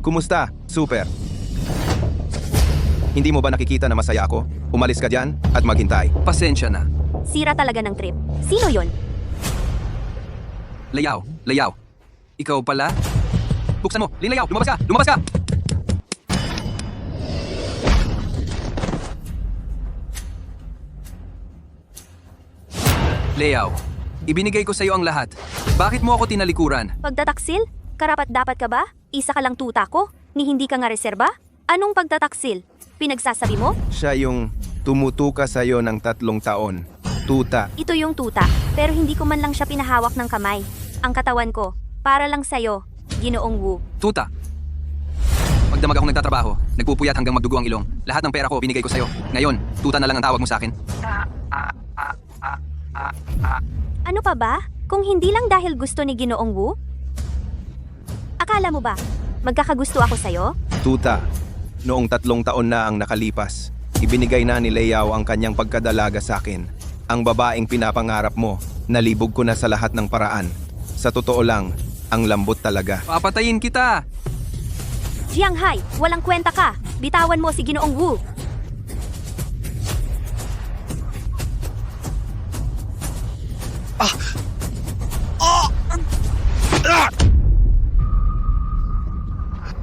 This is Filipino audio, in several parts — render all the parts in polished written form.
Kumusta? Super. Hindi mo ba nakikita na masaya ako? Umalis ka dyan at maghintay. Pasensya na. Sira talaga ng trip. Sino yon? Layaw. Ikaw pala? Buksan mo! Lin Layaw! Lumabas ka! Lumabas ka! Layaw, ibinigay ko sa iyo ang lahat. Bakit mo ako tinalikuran? Pagtataksil? Karapat dapat ka ba? Isa ka lang tuta ko? Ni hindi ka nga reserba? Anong pagtataksil? Pinagsasabi mo? Siya yung tumutuka sa'yo ng 3 taon. Tuta. Ito yung tuta, pero hindi ko man lang siya pinahawak ng kamay. Ang katawan ko, para lang sa'yo, Ginoong Wu. Tuta! Magdamag akong nagtatrabaho, nagpupuyat hanggang magdugo ang ilong. Lahat ng pera ko binigay ko sa iyo. Ngayon, tuta na lang ang tawag mo sa akin. Ano pa ba? Kung hindi lang dahil gusto ni Ginoong Wu? Akala mo ba, magkakagusto ako sa'yo? Tuta. Noong 3 taon na ang nakalipas, ibinigay na ni Leyao ang kanyang pagkadalaga sa akin. Ang babaeng pinapangarap mo, nalibog ko na sa lahat ng paraan. Sa totoo lang, ang lambot talaga. Papatayin kita! Jiang Hai, walang kwenta ka. Bitawan mo si Ginoong Wu.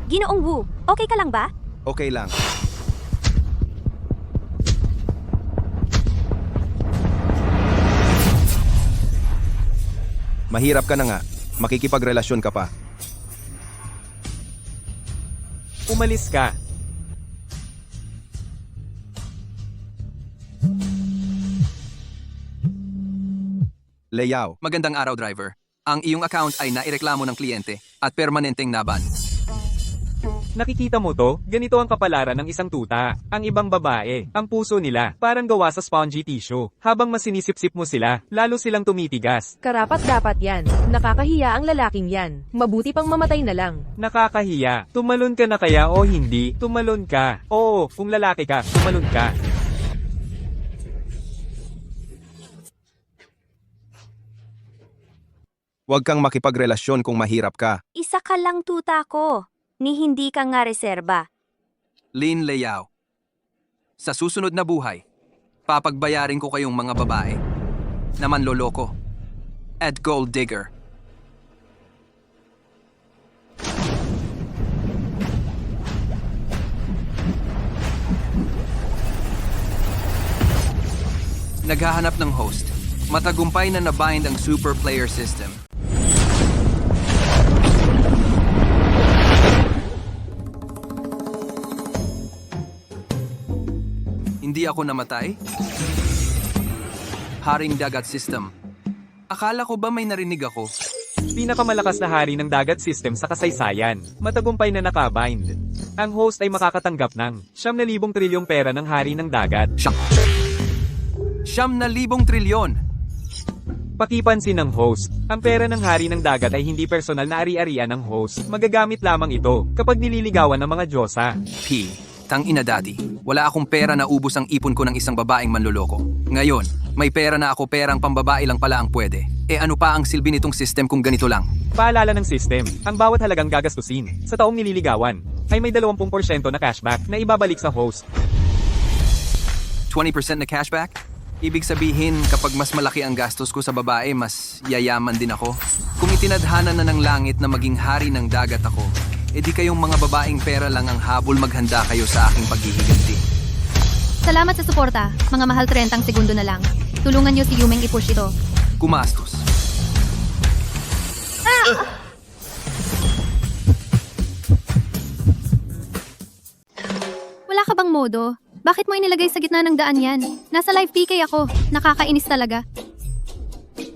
Ginoong Wu, okay ka lang ba? Okay lang. Mahirap ka na nga. Makikipagrelasyon ka pa. Umalis ka. Leyao. Magandang araw, driver. Ang iyong account ay naireklamo ng kliyente at permanenteng naban. Nakikita mo to? Ganito ang kapalaran ng isang tuta. Ang ibang babae, ang puso nila, parang gawa sa spongy tissue. Habang masinisip-sip mo sila, lalo silang tumitigas. Karapat dapat yan. Nakakahiya ang lalaking yan. Mabuti pang mamatay na lang. Nakakahiya. Tumalon ka na kaya o hindi? Tumalon ka. Oo, kung lalaki ka, tumalon ka. Huwag kang makipagrelasyon kung mahirap ka. Isa ka lang tuta ko. Ni hindi ka nga reserba. Lin Layaw. Sa susunod na buhay, papagbayarin ko kayong mga babae na manloloko at gold digger. Naghahanap ng host. Matagumpay na nabind ang super player system. Hindi ako namatay? Haring dagat system. Akala ko ba may narinig ako? Pinakamalakas na hari ng dagat system sa kasaysayan. Matagumpay na nakabind. Ang host ay makakatanggap ng 9,000 trilyong pera ng hari ng dagat. 9,000 trilyon! Pakipansin ng host. Ang pera ng hari ng dagat ay hindi personal na ari-arian ng host. Magagamit lamang ito kapag nililigawan ng mga diyosa. P. Tang ina daddy, wala akong pera na ubos ang ipon ko ng isang babaeng manloloko. Ngayon, may pera na ako, perang pambabae lang pala ang pwede. E ano pa ang silbi nitong system kung ganito lang? Paalala ng system, ang bawat halagang gagastusin sa taong nililigawan ay may 20% na cashback na ibabalik sa host. 20% na cashback? Ibig sabihin, kapag mas malaki ang gastos ko sa babae, mas yayaman din ako. Kung itinadhana na ng langit na maging hari ng dagat ako, edi kayong mga babaeng pera lang ang habol, maghanda kayo sa aking paghihiganti. Salamat sa suporta. Mga mahal 30 segundo na lang. Tulungan niyo si Yumeng i-push ito. Gumastos. Wala ka bang modo? Bakit mo inilagay sa gitna ng daan yan? Nasa live PK ako. Nakakainis talaga.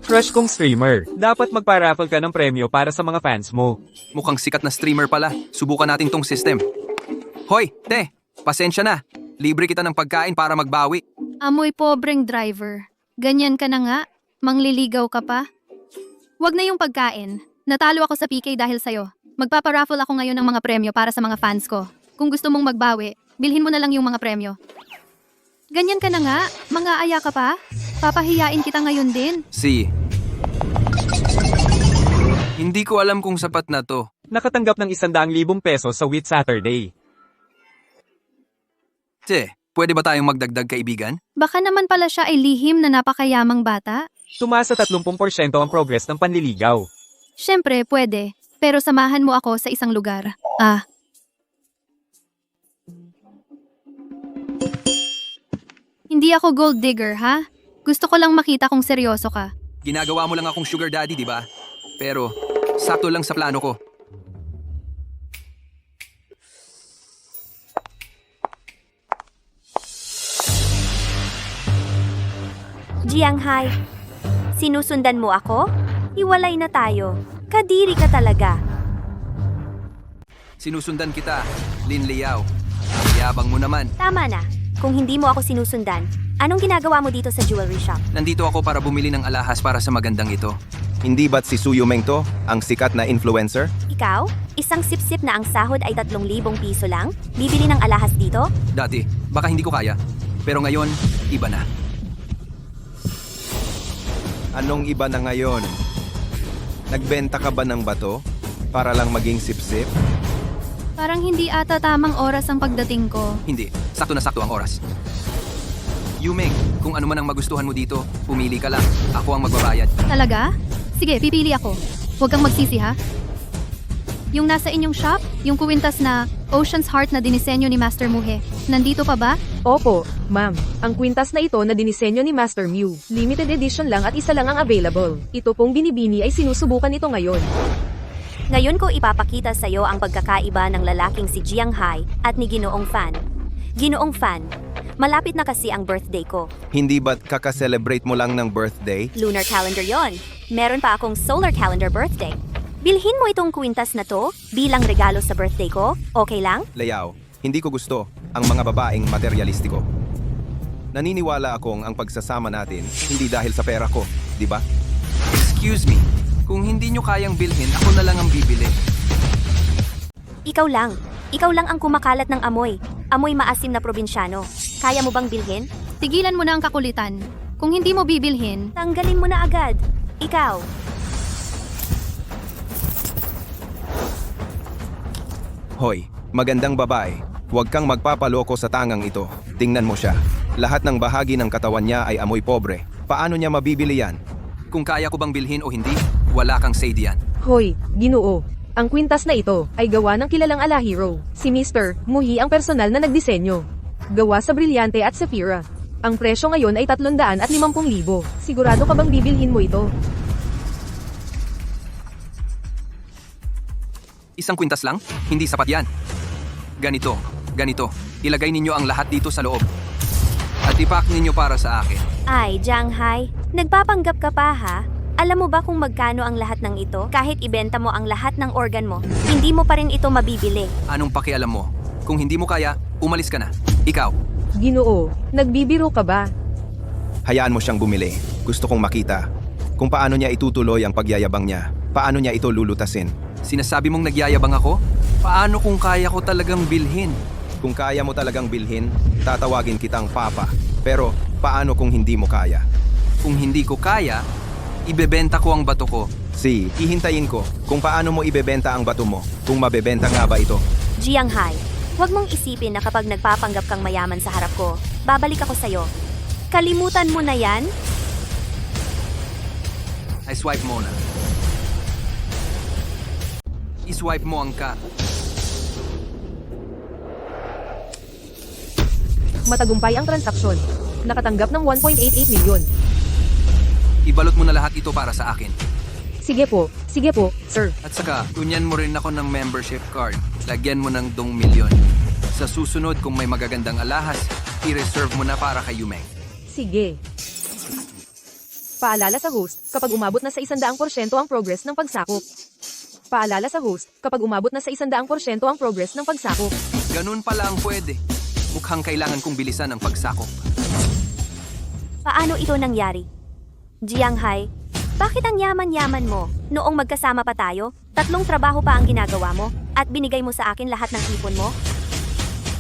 Crush kong streamer, dapat magpa-raffle ka ng premyo para sa mga fans mo. Mukhang sikat na streamer pala. Subukan natin tong system. Hoy, te! Pasensya na. Libre kita ng pagkain para magbawi. Amoy pobreng driver. Ganyan ka na nga? Mangliligaw ka pa? Wag na yung pagkain. Natalo ako sa PK dahil sa'yo. Magpaparaffle ako ngayon ng mga premyo para sa mga fans ko. Kung gusto mong magbawi, bilhin mo na lang yung mga premyo. Ganyan ka na nga? Mang-aaya ka pa? Papahiyain kita ngayon din. Hindi ko alam kung sapat na to. Nakatanggap ng 100,000 pesos sa Wheat Saturday. Pwede ba tayong magdagdag kaibigan? Baka naman pala siya ay lihim na napakayamang bata. Tumaas sa 30% ang progress ng panliligaw. Siyempre, pwede. Pero samahan mo ako sa isang lugar. Hindi ako gold digger, ha? Gusto ko lang makita kung seryoso ka. Ginagawa mo lang akong sugar daddy, di ba? Pero, sakto lang sa plano ko. Jianghai, sinusundan mo ako? Hiwalay na tayo. Kadiri ka talaga. Sinusundan kita, Lin Liao. Yabang mo naman. Tama na. Kung hindi mo ako sinusundan, anong ginagawa mo dito sa jewelry shop? Nandito ako para bumili ng alahas para sa magandang ito. Hindi ba't si Suyu Meng to, ang sikat na influencer? Ikaw? Isang sip-sip na ang sahod ay 3,000 piso lang? Bibili ng alahas dito? Dati, baka hindi ko kaya. Pero ngayon, iba na. Anong iba na ngayon? Nagbenta ka ba ng bato? Para lang maging sip-sip? Parang hindi ata tamang oras ang pagdating ko. Hindi, sakto na sakto ang oras. Yumeng, kung ano man ang magustuhan mo dito, pumili ka lang. Ako ang magbabayad. Talaga? Sige, pipili ako. Huwag kang magsisi, ha? Yung nasa inyong shop, yung kuwintas na Ocean's Heart na dinisenyo ni Master Muhe. Nandito pa ba? Opo, ma'am. Ang kwintas na ito na dinisenyo ni Master Mew. Limited edition lang at isa lang ang available. Ito pong binibini ay sinusubukan ito ngayon. Ngayon ko ipapakita sa iyo ang pagkakaiba ng lalaking si Jianghai at ni Ginoong Fan. Ginoong Fan, malapit na kasi ang birthday ko. Hindi ba't kakaselebrate mo lang ng birthday? Lunar calendar yon. Meron pa akong solar calendar birthday. Bilhin mo itong kwintas na to bilang regalo sa birthday ko. Okay lang? Liao, hindi ko gusto ang mga babaeng materialistiko. Naniniwala akong ang pagsasama natin hindi dahil sa pera ko, di ba? Excuse me, kung hindi nyo kayang bilhin, ako na lang ang bibili. Ikaw lang. Ikaw lang ang kumakalat ng amoy. Amoy maasim na probinsyano. Kaya mo bang bilhin? Tigilan mo na ang kakulitan. Kung hindi mo bibilhin, Tanggalin mo na agad. Ikaw. Hoy, magandang babae. Huwag kang magpapaloko sa tangang ito. Tingnan mo siya. Lahat ng bahagi ng katawan niya ay amoy pobre. Paano niya mabibili yan? Kung kaya ko bang bilhin o hindi, wala kang say diyan. Hoy, Ginoo. Ang kwintas na ito ay gawa ng kilalang alahero. Si Mr. Muhi ang personal na nagdisenyo. Gawa sa brilyante at sapphire. Ang presyo ngayon ay 350,000. Sigurado ka bang bibilhin mo ito? Isang kwintas lang? Hindi sapat yan. Ganito. Ilagay ninyo ang lahat dito sa loob. At ipack ninyo para sa akin. Ay, Jianghai. Nagpapanggap ka pa ha? Alam mo ba kung magkano ang lahat ng ito? Kahit ibenta mo ang lahat ng organ mo, hindi mo pa rin ito mabibili. Anong pakialam mo? Kung hindi mo kaya, umalis ka na. Ikaw. Ginoo, nagbibiro ka ba? Hayaan mo siyang bumili. Gusto kong makita kung paano niya itutuloy ang pagyayabang niya. Paano niya ito lulutasin. Sinasabi mong nagyayabang ako? Paano kung kaya ko talagang bilhin? Kung kaya mo talagang bilhin, tatawagin kitang papa. Pero paano kung hindi mo kaya? Kung hindi ko kaya, ibebenta ko ang bato ko. Hihintayin ko kung paano mo ibebenta ang bato mo. Kung mabebenta nga ba ito. Jianghai, huwag mong isipin na kapag nagpapanggap kang mayaman sa harap ko, babalik ako sa'yo. Kalimutan mo na yan? Ay swipe mo na. I-swipe mo ang cat. Matagumpay ang transaksyon. Nakatanggap ng 1.88 milyon. Ibalot mo na lahat ito para sa akin. Sige po, sir. At saka, kunyan mo rin ako ng membership card. Lagyan mo ng 2,000,000. Sa susunod, kung may magagandang alahas, i-reserve mo na para kay Yumeng. Sige. Paalala sa host, kapag umabot na sa 100% ang progress ng pagsakop. Paalala sa host, kapag umabot na sa 100% ang progress ng pagsakop. Ganun pala ang pwede. Mukhang kailangan kong bilisan ang pagsakop. Paano ito nangyari? Jianghai, bakit ang yaman-yaman mo? Noong magkasama pa tayo, 3 trabaho pa ang ginagawa mo at binigay mo sa akin lahat ng ipon mo?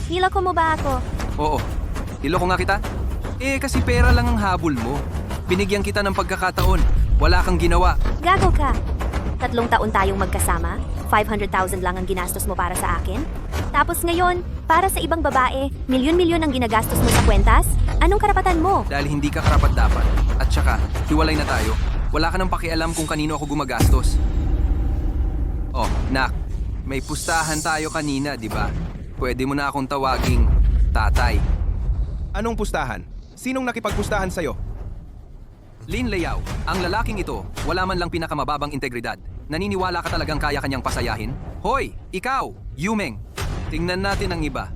Niloko mo ba ako? Oo. Niloko nga kita? Kasi pera lang ang habol mo. Binigyan kita ng pagkakataon. Wala kang ginawa. Gago ka. 3 taon tayong magkasama? 500,000 lang ang ginastos mo para sa akin? Tapos ngayon, para sa ibang babae, milyon-milyon ang ginagastos mo sa kwentas? Anong karapatan mo? Dahil hindi ka karapat-dapat. At saka, hiwalay na tayo. Wala ka nang pakialam kung kanino ako gumagastos. Oh, nak, may pustahan tayo kanina, di ba? Pwede mo na akong tawaging tatay. Anong pustahan? Sinong nakipagpustahan sa'yo? Lin Liao, ang lalaking ito, wala man lang pinakamababang integridad. Naniniwala ka talagang kaya kanyang pasayahin? Hoy, ikaw, Yumeng. Tingnan natin ang iba.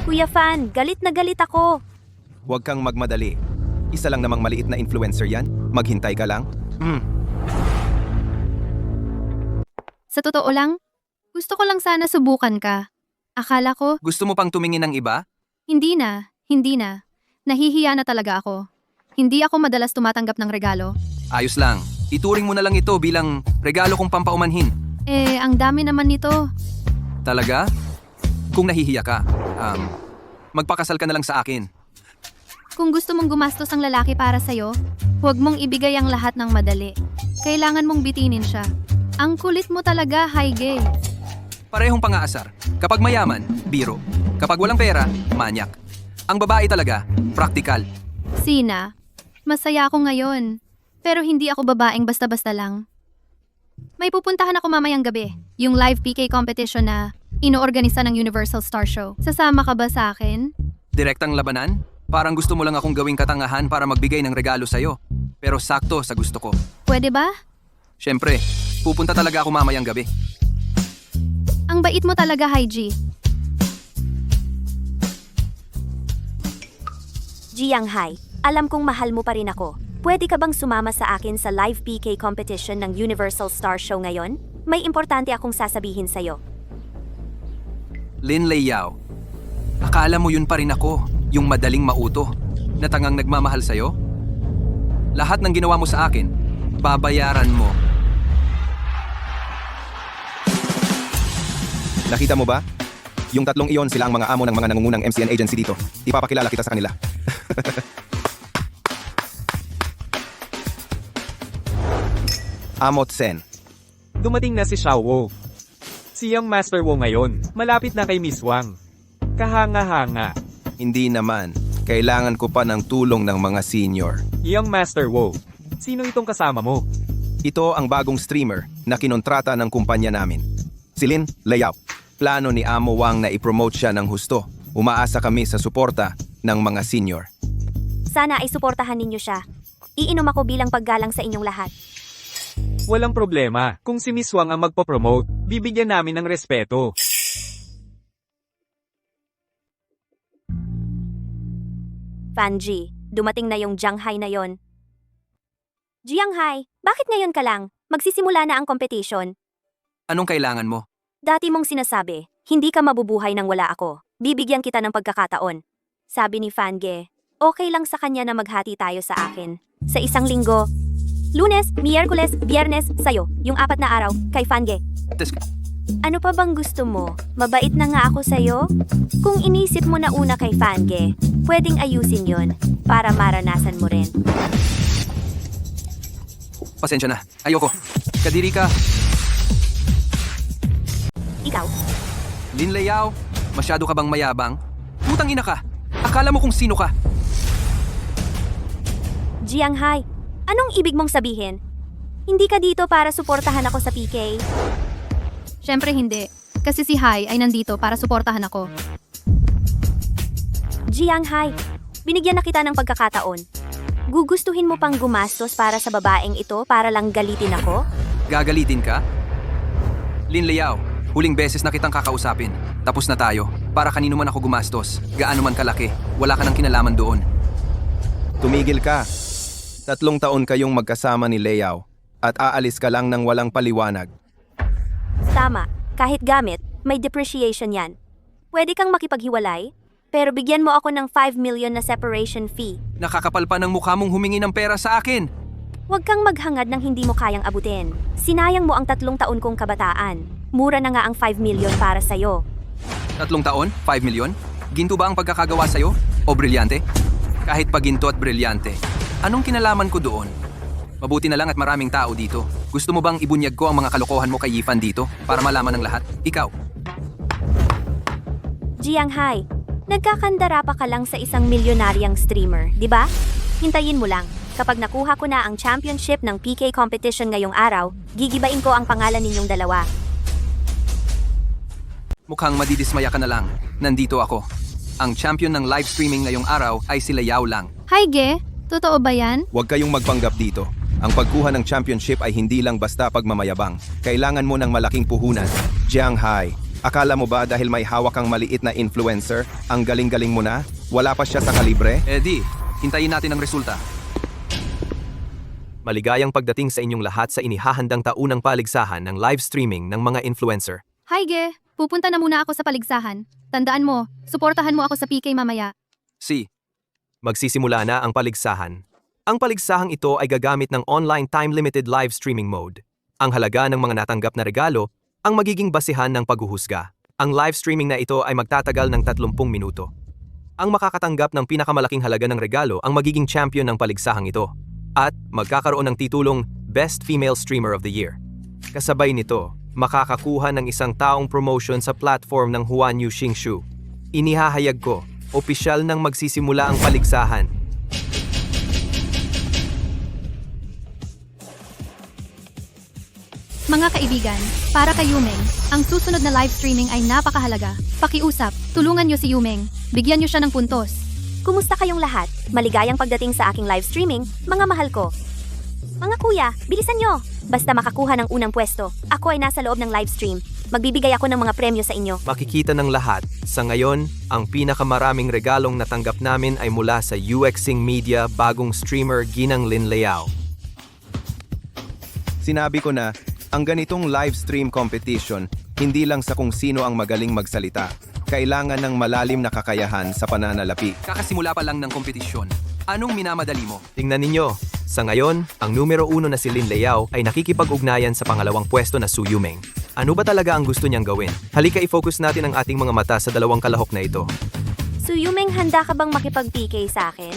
Kuya Fan, galit na galit ako. Huwag kang magmadali. Isa lang namang maliit na influencer yan. Maghintay ka lang. Sa totoo lang, gusto ko lang sana subukan ka. Akala ko, Gusto mo pang tumingin ng iba? hindi na. Nahihiya na talaga ako. Hindi ako madalas tumatanggap ng regalo. Ayos lang. Ituring mo na lang ito bilang regalo kong pampaumanhin. Ang dami naman nito. Talaga? Kung nahihiya ka, magpakasal ka na lang sa akin. Kung gusto mong gumastos ang lalaki para sa'yo, huwag mong ibigay ang lahat ng madali. Kailangan mong bitinin siya. Ang kulit mo talaga, Haige. Parehong pangaasar. Kapag mayaman, biro. Kapag walang pera, manyak. Ang babae talaga, praktikal. Sina, masaya ako ngayon. Pero hindi ako babaeng basta-basta lang. May pupuntahan ako mamayang gabi. Yung live PK competition na inoorganisa ng Universal Star Show. Sasama ka ba sa akin? Direktang labanan? Parang gusto mo lang akong gawing katangahan para magbigay ng regalo sa'yo. Pero sakto sa gusto ko. Pwede ba? Siyempre, pupunta talaga ako mamayang gabi. Ang bait mo talaga, Haiji. Jiang Hai, alam kong mahal mo pa rin ako. Pwede ka bang sumama sa akin sa live PK competition ng Universal Star Show ngayon? May importante akong sasabihin sa'yo. Lin Liao, akala mo yun pa rin ako, yung madaling mauto, na tangang nagmamahal sa'yo? Lahat ng ginawa mo sa akin, babayaran mo. Nakita mo ba? Yung tatlong iyon sila ang mga amo ng mga nangungunang MCN agency dito. Ipapakilala kita sa kanila. Amot Sen. Dumating na si Xiao Wo. Siyang Master Wo ngayon, malapit na kay Miss Wang. Kahanga-hanga. Hindi naman. Kailangan ko pa ng tulong ng mga senior. Young Master Wo. Sino itong kasama mo? Ito ang bagong streamer na kinontrata ng kumpanya namin. Si Lin Liao. Plano ni Amo Wang na ipromote siya ng husto. Umaasa kami sa suporta ng mga senior. Sana ay suportahan ninyo siya. Iinom ako bilang paggalang sa inyong lahat. Walang problema. Kung si Miss Wang ang magpo-promote, bibigyan namin ng respeto. Fanji, dumating na yung Jiang Hai na yon. Jiang Hai, bakit ngayon ka lang? Magsisimula na ang competition. Anong kailangan mo? Dati mong sinasabi, hindi ka mabubuhay nang wala ako. Bibigyan kita ng pagkakataon. Sabi ni Fange, okay lang sa kanya na maghati tayo sa akin. Sa isang linggo, Lunes, Miyerkules, Biyernes, sayo. Yung 4 na araw, kay Fange. Ano pa bang gusto mo? Mabait na nga ako sa'yo? Kung inisip mo na una kay Fange, pwedeng ayusin yon para maranasan mo rin. Pasensya na. Ayoko. Kadiri ka. Ikaw, Lin Liao, masyado ka bang mayabang? Putang ina ka. Akala mo kung sino ka. Jiang Hai, anong ibig mong sabihin? Hindi ka dito para suportahan ako sa PK? Siyempre hindi. Kasi si Hai ay nandito para suportahan ako. Jiang Hai, binigyan na kita ng pagkakataon. Gugustuhin mo pang gumastos para sa babaeng ito para lang galitin ako? Gagalitin ka? Lin Liao, huling beses na kitang kakausapin. Tapos na tayo. Para kanino man ako gumastos, gaano man kalaki, wala ka nang kinalaman doon. Tumigil ka. 3 taon kayong magkasama ni Liao at aalis ka lang ng walang paliwanag. Tama, kahit gamit, may depreciation yan. Pwede kang makipaghiwalay, pero bigyan mo ako ng 5 million na separation fee. Nakakapal pa ng mukha mong humingi ng pera sa akin. Huwag kang maghangad ng hindi mo kayang abutin. Sinayang mo ang 3 taon kong kabataan. Mura na nga ang 5 million para sa'yo. 3 taon? 5 milyon? Ginto ba ang pagkakagawa sa'yo? O brilyante? Kahit pa ginto at brilyante, anong kinalaman ko doon? Mabuti na lang at maraming tao dito. Gusto mo bang ibunyag ko ang mga kalokohan mo kay Yifan dito para malaman ng lahat? Ikaw, Jiang Hai, nagkakandara pa ka lang sa isang milyonaryang streamer, di ba? Hintayin mo lang. Kapag nakuha ko na ang championship ng PK competition ngayong araw, gigibain ko ang pangalan ninyong dalawa. mukhang madidismaya ka na lang. Nandito ako. Ang champion ng live streaming ngayong araw ay si Yao lang. Hi, Ge. Totoo ba yan? Huwag kayong magpanggap dito. Ang pagkuha ng championship ay hindi lang basta pagmamayabang. Kailangan mo ng malaking puhunan. Jiang Hai, akala mo ba dahil may hawak kang maliit na influencer, ang galing-galing mo na? Wala pa siya sa kalibre? Eddie, hintayin natin ang resulta. Maligayang pagdating sa inyong lahat sa inihahandang taunang paligsahan ng live streaming ng mga influencer. Hi, Ge. Pupunta na muna ako sa paligsahan. Tandaan mo, suportahan mo ako sa PK mamaya. Magsisimula na ang paligsahan. Ang paligsahang ito ay gagamit ng online time-limited live streaming mode. Ang halaga ng mga natanggap na regalo ang magiging basihan ng paghuhusga. Ang live streaming na ito ay magtatagal ng 30 minuto. Ang makakatanggap ng pinakamalaking halaga ng regalo ang magiging champion ng paligsahang ito at magkakaroon ng titulong Best Female Streamer of the Year. Kasabay nito, makakakuha ng isang taong promotion sa platform ng Huanyu Xingshu. Inihahayag ko, opisyal nang magsisimula ang paligsahan. Mga kaibigan, para kay Yumeng, ang susunod na live streaming ay napakahalaga. Pakiusap, tulungan niyo si Yumeng. Bigyan niyo siya ng puntos. Kumusta kayong lahat? Maligayang pagdating sa aking live streaming, mga mahal ko. Mga kuya, bilisan nyo! Basta makakuha ng unang pwesto, ako ay nasa loob ng live stream. Magbibigay ako ng mga premyo sa inyo. Makikita ng lahat, sa ngayon, ang pinakamaraming regalong natanggap namin ay mula sa UXing Media bagong streamer Ginang Lin Liao. Sinabi ko na, ang ganitong live stream competition, hindi lang sa kung sino ang magaling magsalita. Kailangan ng malalim na kakayahan sa pananalapi. Kakasimula pa lang ng kompetisyon. Anong minamadali mo? Tingnan ninyo, sa ngayon, ang numero 1 na si Lin Liao ay nakikipag-ugnayan sa pangalawang pwesto na Su Yumeng. Ano ba talaga ang gusto niyang gawin? Halika i-focus natin ang ating mga mata sa dalawang kalahok na ito. So Yumeng, handa ka bang makipag-PK sa akin?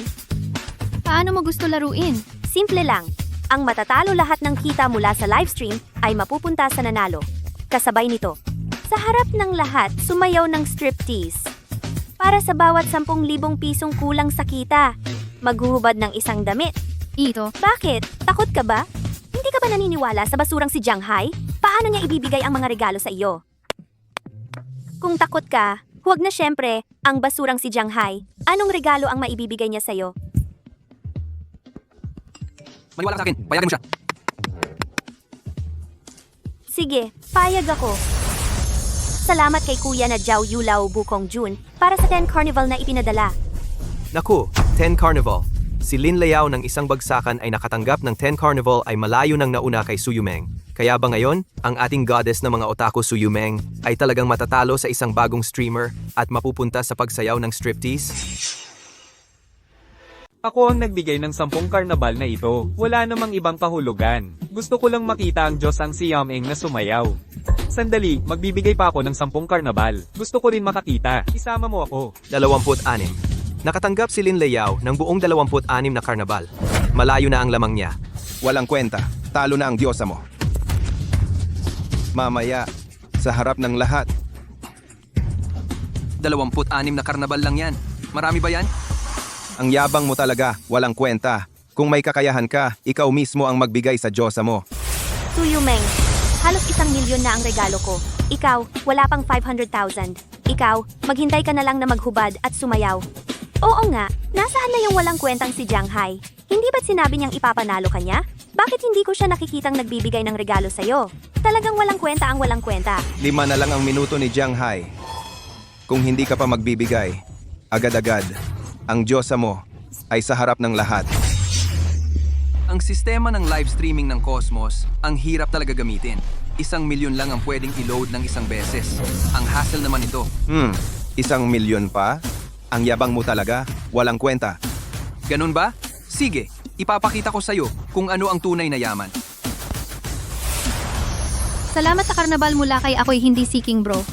Paano mo gusto laruin? Simple lang. Ang matatalo lahat ng kita mula sa livestream ay mapupunta sa nanalo. Kasabay nito, sa harap ng lahat, sumayaw ng striptease. Para sa bawat 10,000 pisong kulang sa kita, maghuhubad ng isang damit. Ito. Bakit? Takot ka ba? Hindi ka ba naniniwala sa basurang si Jiang Hai? Paano niya ibibigay ang mga regalo sa iyo? Kung takot ka, huwag na syempre, ang basurang si Jiang Hai. Anong regalo ang maibibigay niya sa iyo? Maniwala ka sa akin, payagan mo siya. Sige, payag ako. Salamat kay Kuya na Jiao Yulao Bukong Jun para sa 10 Carnival na ipinadala. Naku, 10 Carnival. Si Lin Liao ng isang bagsakan ay nakatanggap ng 10 Carnival ay malayo ng nauna kay Su Yumeng. Kaya ba ngayon, ang ating goddess ng mga otaku Su Yumeng ay talagang matatalo sa isang bagong streamer at mapupunta sa pagsayaw ng striptease? Ako ang nagbigay ng 10 karnabal na ito. Wala namang ibang pahulugan. Gusto ko lang makita ang Diyos ang si Yumeng na sumayaw. Sandali, magbibigay pa ako ng 10 karnabal. Gusto ko rin makakita. Isama mo ako. 26. Nakatanggap si Lin Liao ng buong 26 na karnabal. Malayo na ang lamang niya. Walang kwenta, talo na ang diyosa mo. Mamaya, sa harap ng lahat, 26 na karnabal lang yan. Marami ba yan? ang yabang mo talaga, walang kwenta. Kung may kakayahan ka, ikaw mismo ang magbigay sa diyosa mo. Su Yumeng, halos 1 milyon na ang regalo ko. Ikaw, wala pang 500,000. Ikaw, maghintay ka na lang na maghubad at sumayaw. Oo nga, nasaan na yung walang kwentang si Jiang Hai? Hindi ba't sinabi niyang ipapanalo ka niya? Bakit hindi ko siya nakikitang nagbibigay ng regalo sa'yo? Talagang walang kwenta ang walang kwenta. 5 na lang ang minuto ni Jiang Hai. Kung hindi ka pa magbibigay, agad-agad, ang diyosa mo ay sa harap ng lahat. Ang sistema ng live streaming ng Cosmos, ang hirap talaga gamitin. 1 milyon lang ang pwedeng i-load ng isang beses. Ang hassle naman ito. 1 milyon pa? Ang yabang mo talaga, walang kwenta. Ganun ba? Sige, ipapakita ko sa'yo kung ano ang tunay na yaman. Salamat sa karnabal mula kay ako'y hindi seeking bro.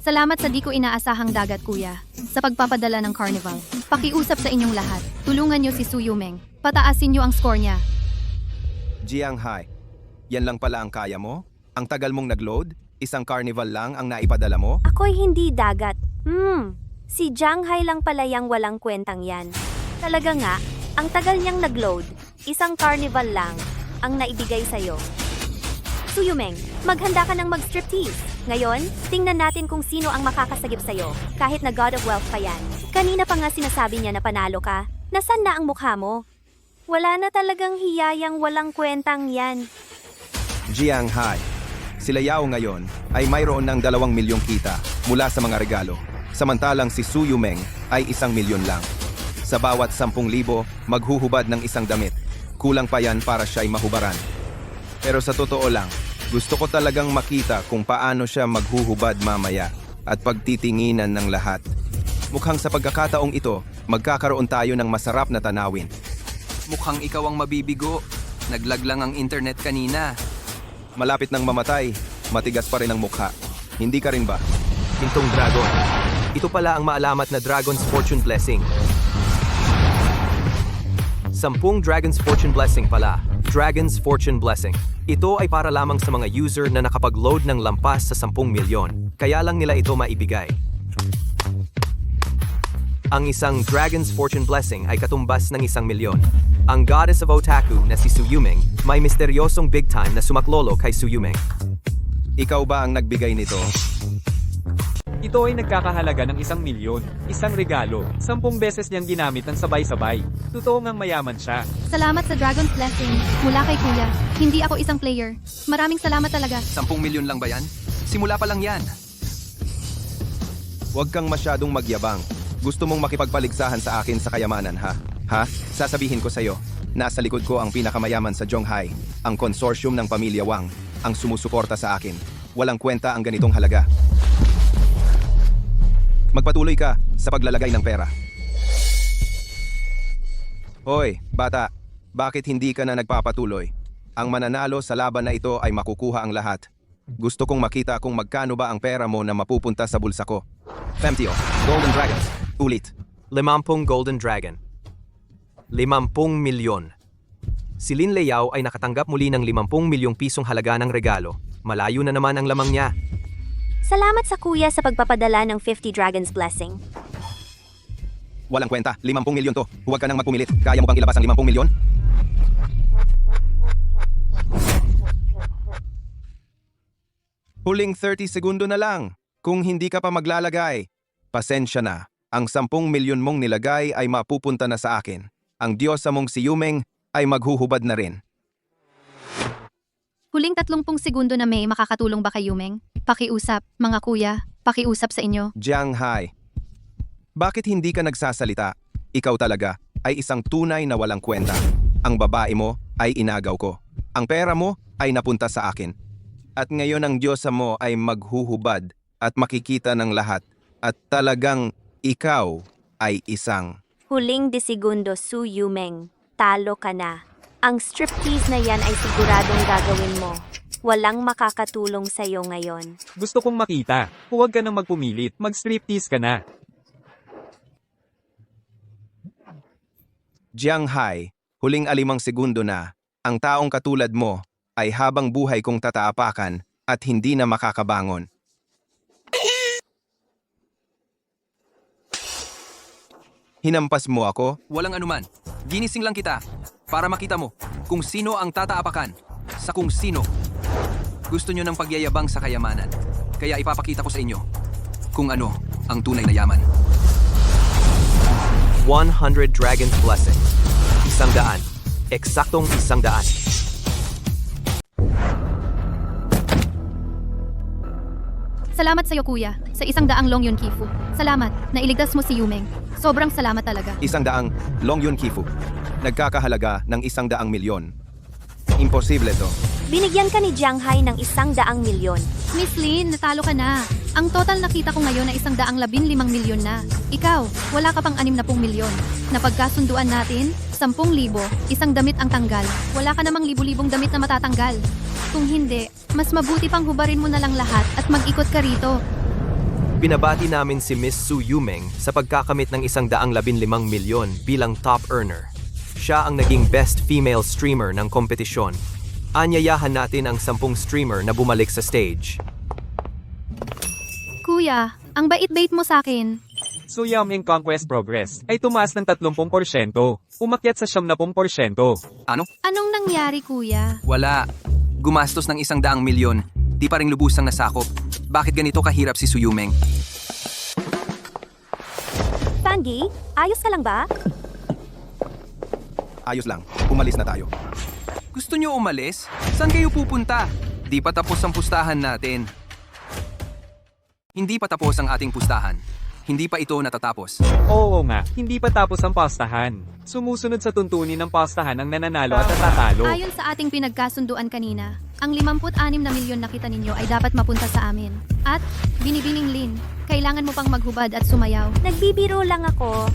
Salamat sa di ko inaasahang dagat, kuya. Sa pagpapadala ng carnival. Pakiusap sa inyong lahat. Tulungan niyo si Su Yumeng. Pataasin niyo ang score niya. Jiang Hai, yan lang pala ang kaya mo? Ang tagal mong nag-load? Isang carnival lang ang naipadala mo? Ako'y hindi dagat. Si Jiang Hai lang pala yang walang kwentang yan. Talaga nga, ang tagal niyang nag-load. Isang carnival lang ang naibigay sa'yo. Su Yumeng, maghanda ka ng mag-striptease. Ngayon, tingnan natin kung sino ang makakasagip sa'yo, kahit na God of Wealth pa yan. Kanina pa nga sinasabi niya na panalo ka. Nasaan na ang mukha mo? Wala na talagang hiyayang walang kwentang yan. Jiang Hai, sila Yao ngayon ay mayroon ng 2 milyong kita mula sa mga regalo. Samantalang si Su Yumeng ay 1 milyon lang. Sa bawat 10,000, maghuhubad ng isang damit. Kulang pa yan para siya'y mahubaran. Pero sa totoo lang, gusto ko talagang makita kung paano siya maghuhubad mamaya at pagtitinginan ng lahat. Mukhang sa pagkakataong ito, magkakaroon tayo ng masarap na tanawin. Mukhang ikaw ang mabibigo. Naglag lang ang internet kanina. Malapit nang mamatay, matigas pa rin ang mukha. Hindi ka rin ba? Pintong dragon. Ito pala ang maalamat na Dragon's Fortune Blessing. 10 Dragon's Fortune Blessing pala. Dragon's Fortune Blessing. Ito ay para lamang sa mga user na nakapag-load ng lampas sa 10 milyon. Kaya lang nila ito maibigay. Ang isang Dragon's Fortune Blessing ay katumbas ng 1 milyon. Ang Goddess of Otaku na si Su Yumeng may misteryosong big time na sumaklolo kay Su Yumeng. Ikaw ba ang nagbigay nito? Ito ay nagkakahalaga ng 1 milyon. Isang regalo. 10 beses niyang ginamit ng sabay-sabay. Totoo ngang mayaman siya. Salamat sa Dragon's Blessing. Mula kay kuya. Hindi ako isang player. Maraming salamat talaga. 10 milyon lang ba yan? Simula pa lang yan. Huwag kang masyadong magyabang. Gusto mong makipagpaligsahan sa akin sa kayamanan, ha? Ha? Sasabihin ko sa'yo, nasa likod ko ang pinakamayaman sa Zhonghai, ang konsorsyum ng pamilya Wang, ang sumusuporta sa akin. Walang kwenta ang ganitong halaga. Magpatuloy ka sa paglalagay ng pera. Hoy, bata, bakit hindi ka na nagpapatuloy? Ang mananalo sa laban na ito ay makukuha ang lahat. Gusto kong makita kung magkano ba ang pera mo na mapupunta sa bulsa ko. 50 Golden Dragons. Ulit. 50 Golden Dragon. 50 milyon. Si Lin Leyao ay nakatanggap muli ng 50 milyong pisong halaga ng regalo. Malayo na naman ang lamang niya. Salamat sa kuya sa pagpapadala ng 50 Dragon's Blessing. Walang kwenta, 50 milyon to. Huwag ka nang magpumilit. Kaya mo bang ilabas ang 50 milyon? Huling 30 segundo na lang. Kung hindi ka pa maglalagay, pasensya na. Ang 10 milyon mong nilagay ay mapupunta na sa akin. Ang diyosa mong si Yumeng ay maghuhubad na rin. Huling 30 segundo na may makakatulong ba kay Yumeng? Pakiusap, mga kuya. Pakiusap sa inyo. Jiang Hai, bakit hindi ka nagsasalita? Ikaw talaga ay isang tunay na walang kwenta. Ang babae mo ay inagaw ko. Ang pera mo ay napunta sa akin. At ngayon ang diyosa mo ay maghuhubad at makikita ng lahat. At talagang ikaw ay isang. Huling 10 segundo, Su Yumeng. Talo ka na. Ang striptease na yan ay siguradong gagawin mo. Walang makakatulong sa'yo ngayon. Gusto kong makita. Huwag ka nang magpumilit. Mag-striptease ka na. Jiang Hai, huling 5 segundo na. Ang taong katulad mo ay habang buhay kong tataapakan at hindi na makakabangon. Hinampas mo ako? Walang anuman. Ginising lang kita para makita mo kung sino ang tataapakan sa kung sino. Gusto nyo ng pagyayabang sa kayamanan. Kaya ipapakita ko sa inyo kung ano ang tunay na yaman. 100 Dragon's Blessing. 100. Eksaktong 100. Salamat sa'yo kuya. Sa 100 Long Yun Kifu. Salamat. Nailigtas mo si Yumeng. Sobrang salamat talaga. 100 Long Yun Kifu. Nagkakahalaga ng 100 milyon. Imposible to. Binigyan ka ni Jiang Hai ng 100 milyon. Miss Lin, natalo ka na. Ang total nakita ko ngayon ay 115 milyon na. Ikaw, wala ka pang 60 milyon. Napagkasunduan natin, 10,000, isang damit ang tanggal. Wala ka namang libu-libong damit na matatanggal. Kung hindi, mas mabuti pang hubarin mo na lang lahat at mag-ikot ka rito. Ibinabati namin si Miss Su Yumeng sa pagkakamit ng 115 milyon bilang top earner. Siya ang naging best female streamer ng kompetisyon. Anyayahan natin ang 10 streamer na bumalik sa stage. Kuya, ang bait-bait mo sa akin. So Yameng Conquest Progress ay tumaas ng 30%. Umakyat sa 70%. Ano? Anong nangyari, kuya? Wala. Gumastos ng 100 milyon. Di pa rin lubusang nasakop. Bakit ganito kahirap si Suyumeng? Fangi, ayos ka lang ba? Ayos lang, umalis na tayo. Gusto nyo umalis? Saan kayo pupunta? Di pa tapos ang pustahan natin. Hindi pa tapos ang ating pustahan. Hindi pa ito natatapos. Oo nga, hindi pa tapos ang pastahan. Sumusunod sa tuntunin ng pastahan ang nananalo at natatalo. Ayon sa ating pinagkasunduan kanina, ang 56 na milyon na kita ninyo ay dapat mapunta sa amin. At, binibining Lin, kailangan mo pang maghubad at sumayaw. Nagbibiro lang ako.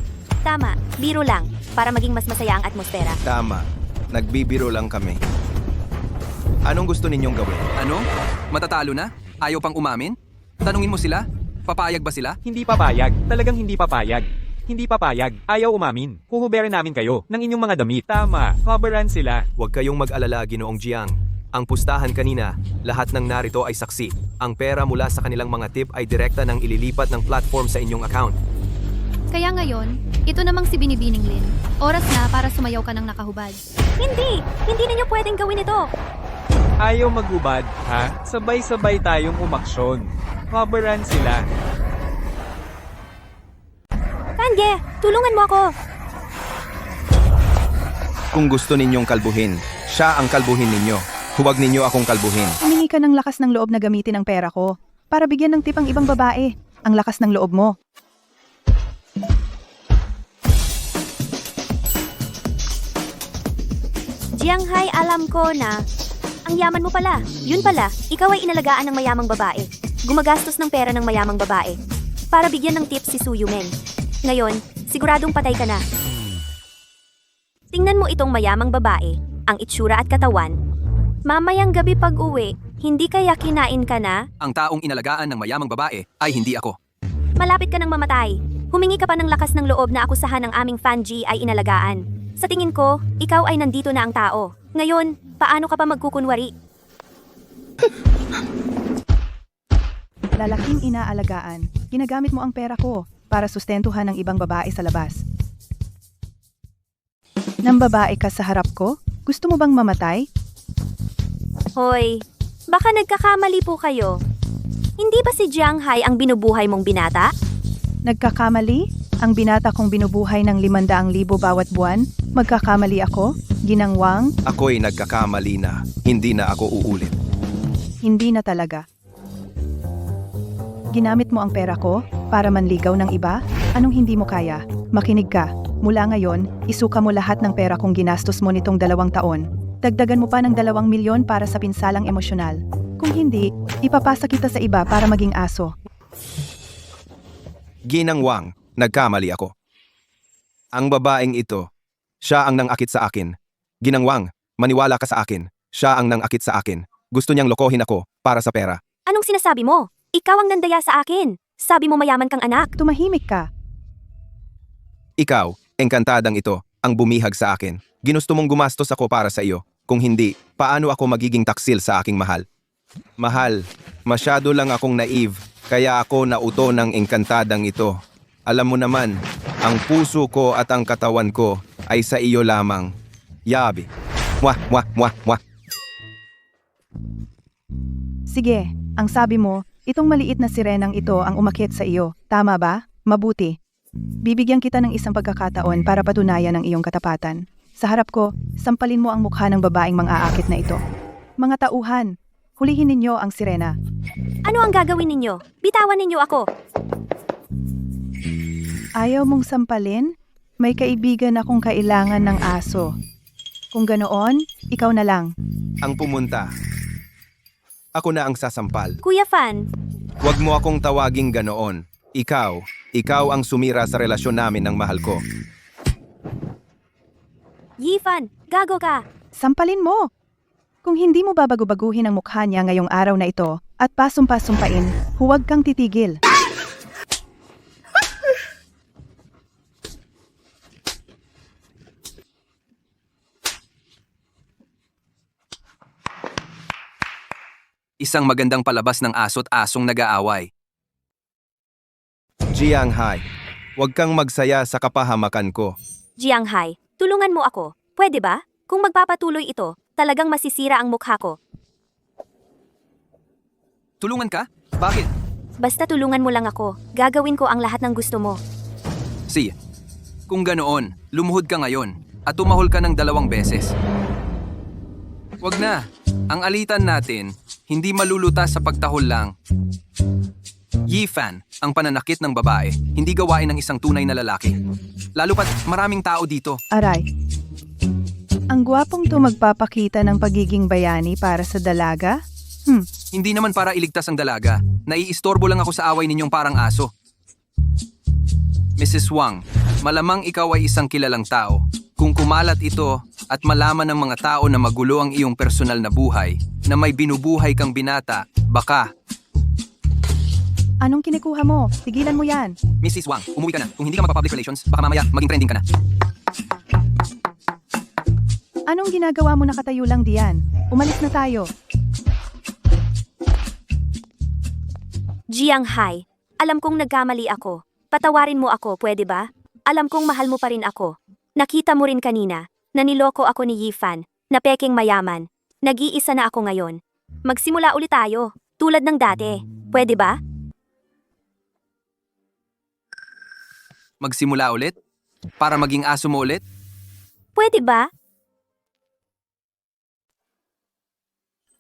Tama, biro lang. Para maging mas masaya ang atmosfera. Tama, nagbibiro lang kami. Anong gusto ninyong gawin? Ano? Matatalo na? Ayaw pang umamin? Tanungin mo sila? Papayag ba sila? Hindi papayag. Talagang hindi papayag. Hindi papayag. Ayaw umamin. Huhuberin namin kayo ng inyong mga damit. Tama. Coveran sila. Huwag kayong mag-alala, Ginoong Jiang. Ang pustahan kanina, lahat ng narito ay saksi. Ang pera mula sa kanilang mga tip ay direkta nang ililipat ng platform sa inyong account. Kaya ngayon, ito namang si Binibining Lin. Oras na para sumayaw ka ng nakahubad. Hindi! Hindi ninyo pwedeng gawin ito! Ayaw maghubad, ha? Sabay-sabay tayong umaksyon. Coveran sila. Fange, tulungan mo ako! Kung gusto ninyong kalbuhin, siya ang kalbuhin ninyo. Huwag ninyo akong kalbuhin. Humingi ka ng lakas ng loob na gamitin ang pera ko para bigyan ng tip ang ibang babae. Ang lakas ng loob mo. Jianghai, alam ko na. Ang yaman mo pala. Yun pala, ikaw ay inalagaan ng mayamang babae. Gumagastos ng pera ng mayamang babae. Para bigyan ng tips si Su Yumeng. Ngayon, siguradong patay ka na. Tingnan mo itong mayamang babae, ang itsura at katawan. Mamayang gabi pag uwi, hindi kaya kinain ka na? Ang taong inalagaan ng mayamang babae ay hindi ako. Malapit ka nang mamatay. Humingi ka pa ng lakas ng loob na akusahan ng aming Fanji ay inalagaan. Sa tingin ko, ikaw ay nandito na ang tao. Ngayon, paano ka pa magkukunwari? Lalaking inaalagaan. Ginagamit mo ang pera ko para sustentuhan ng ibang babae sa labas. Nang babae ka sa harap ko? Gusto mo bang mamatay? Hoy, baka nagkakamali po kayo. Hindi ba si Jianghai ang binubuhay mong binata? Nagkakamali? Ang binata kong binubuhay ng 500,000 bawat buwan? Magkakamali ako? Ginangwang? Ako'y nagkakamali na. Hindi na ako uulit. Hindi na talaga. Ginamit mo ang pera ko para manligaw ng iba? Anong hindi mo kaya? Makinig ka. Mula ngayon, isuka mo lahat ng pera kong ginastos mo nitong 2 taon. Dagdagan mo pa ng 2 milyon para sa pinsalang emosyonal. Kung hindi, ipapasa kita sa iba para maging aso. Ginang Wang, nagkamali ako. Ang babaeng ito, siya ang nangakit sa akin. Ginang Wang, maniwala ka sa akin. Siya ang nangakit sa akin. Gusto niyang lokohin ako para sa pera. Anong sinasabi mo? Ikaw ang nandaya sa akin. Sabi mo mayaman kang anak. Tumahimik ka. Ikaw, engkantadang ito, ang bumihag sa akin. Ginusto mong gumastos ako para sa iyo. Kung hindi, paano ako magiging taksil sa aking mahal? Mahal, masyado lang akong naive, kaya ako nauto ng engkantadang ito. Alam mo naman, ang puso ko at ang katawan ko ay sa iyo lamang. Yabi. Mwah, mwah, mwah, mwah. Sige, ang sabi mo, itong maliit na sirenang ito ang umakyat sa iyo. Tama ba? Mabuti. Bibigyan kita ng isang pagkakataon para patunayan ang iyong katapatan. Sa harap ko, sampalin mo ang mukha ng babaeng mang-aakit na ito. Mga tauhan, hulihin ninyo ang sirena. Ano ang gagawin ninyo? Bitawan ninyo ako. Ayaw mong sampalin? May kaibigan akong kailangan ng aso. Kung ganoon, ikaw na lang. Ang pumunta. Ako na ang sasampal. Kuya Fan, Huwag mo akong tawaging ganoon. Ikaw ang sumira sa relasyon namin ng mahal ko. Yifan, gago ka. Sampalin mo! Kung hindi mo babago-baguhin ang mukha niya ngayong araw na ito at pasumpa-sumpain, huwag kang titigil. Isang magandang palabas ng aso't asong nag-aaway. Jiang Hai, huwag kang magsaya sa kapahamakan ko. Jiang Hai, tulungan mo ako. Pwede ba? Kung magpapatuloy ito, talagang masisira ang mukha ko. Tulungan ka? Bakit? Basta tulungan mo lang ako. Gagawin ko ang lahat ng gusto mo. Si, kung ganoon, lumuhod ka ngayon at tumahol ka ng 2 beses. Wag na. Ang alitan natin, hindi malulutas sa pagtahol lang. Yifan, ang pananakit ng babae, hindi gawain ng isang tunay na lalaki. Lalo pat maraming tao dito. Aray. Ang gwapong to magpapakita ng pagiging bayani para sa dalaga? Hindi naman para iligtas ang dalaga. Naiistorbo lang ako sa away ninyong parang aso. Mrs. Wang, malamang ikaw ay isang kilalang tao. Kung kumalat ito at malaman ng mga tao na magulo ang iyong personal na buhay, na may binubuhay kang binata, baka... Anong kinikuha mo? Tigilan mo yan. Mrs. Wang, umuwi ka na. Kung hindi ka magpa-public relations, baka mamaya maging trending ka na. Anong ginagawa mo nakatayo lang diyan? Umalis na tayo. Jiang Hai, alam kong nagkamali ako. Patawarin mo ako, pwede ba? Alam kong mahal mo pa rin ako. Nakita mo rin kanina, na niloko ako ni Yifan, na peking mayaman. Nag-iisa na ako ngayon. Magsimula ulit tayo, tulad ng dati. Pwede ba? Magsimula ulit? Para maging aso mo ulit? Pwede ba?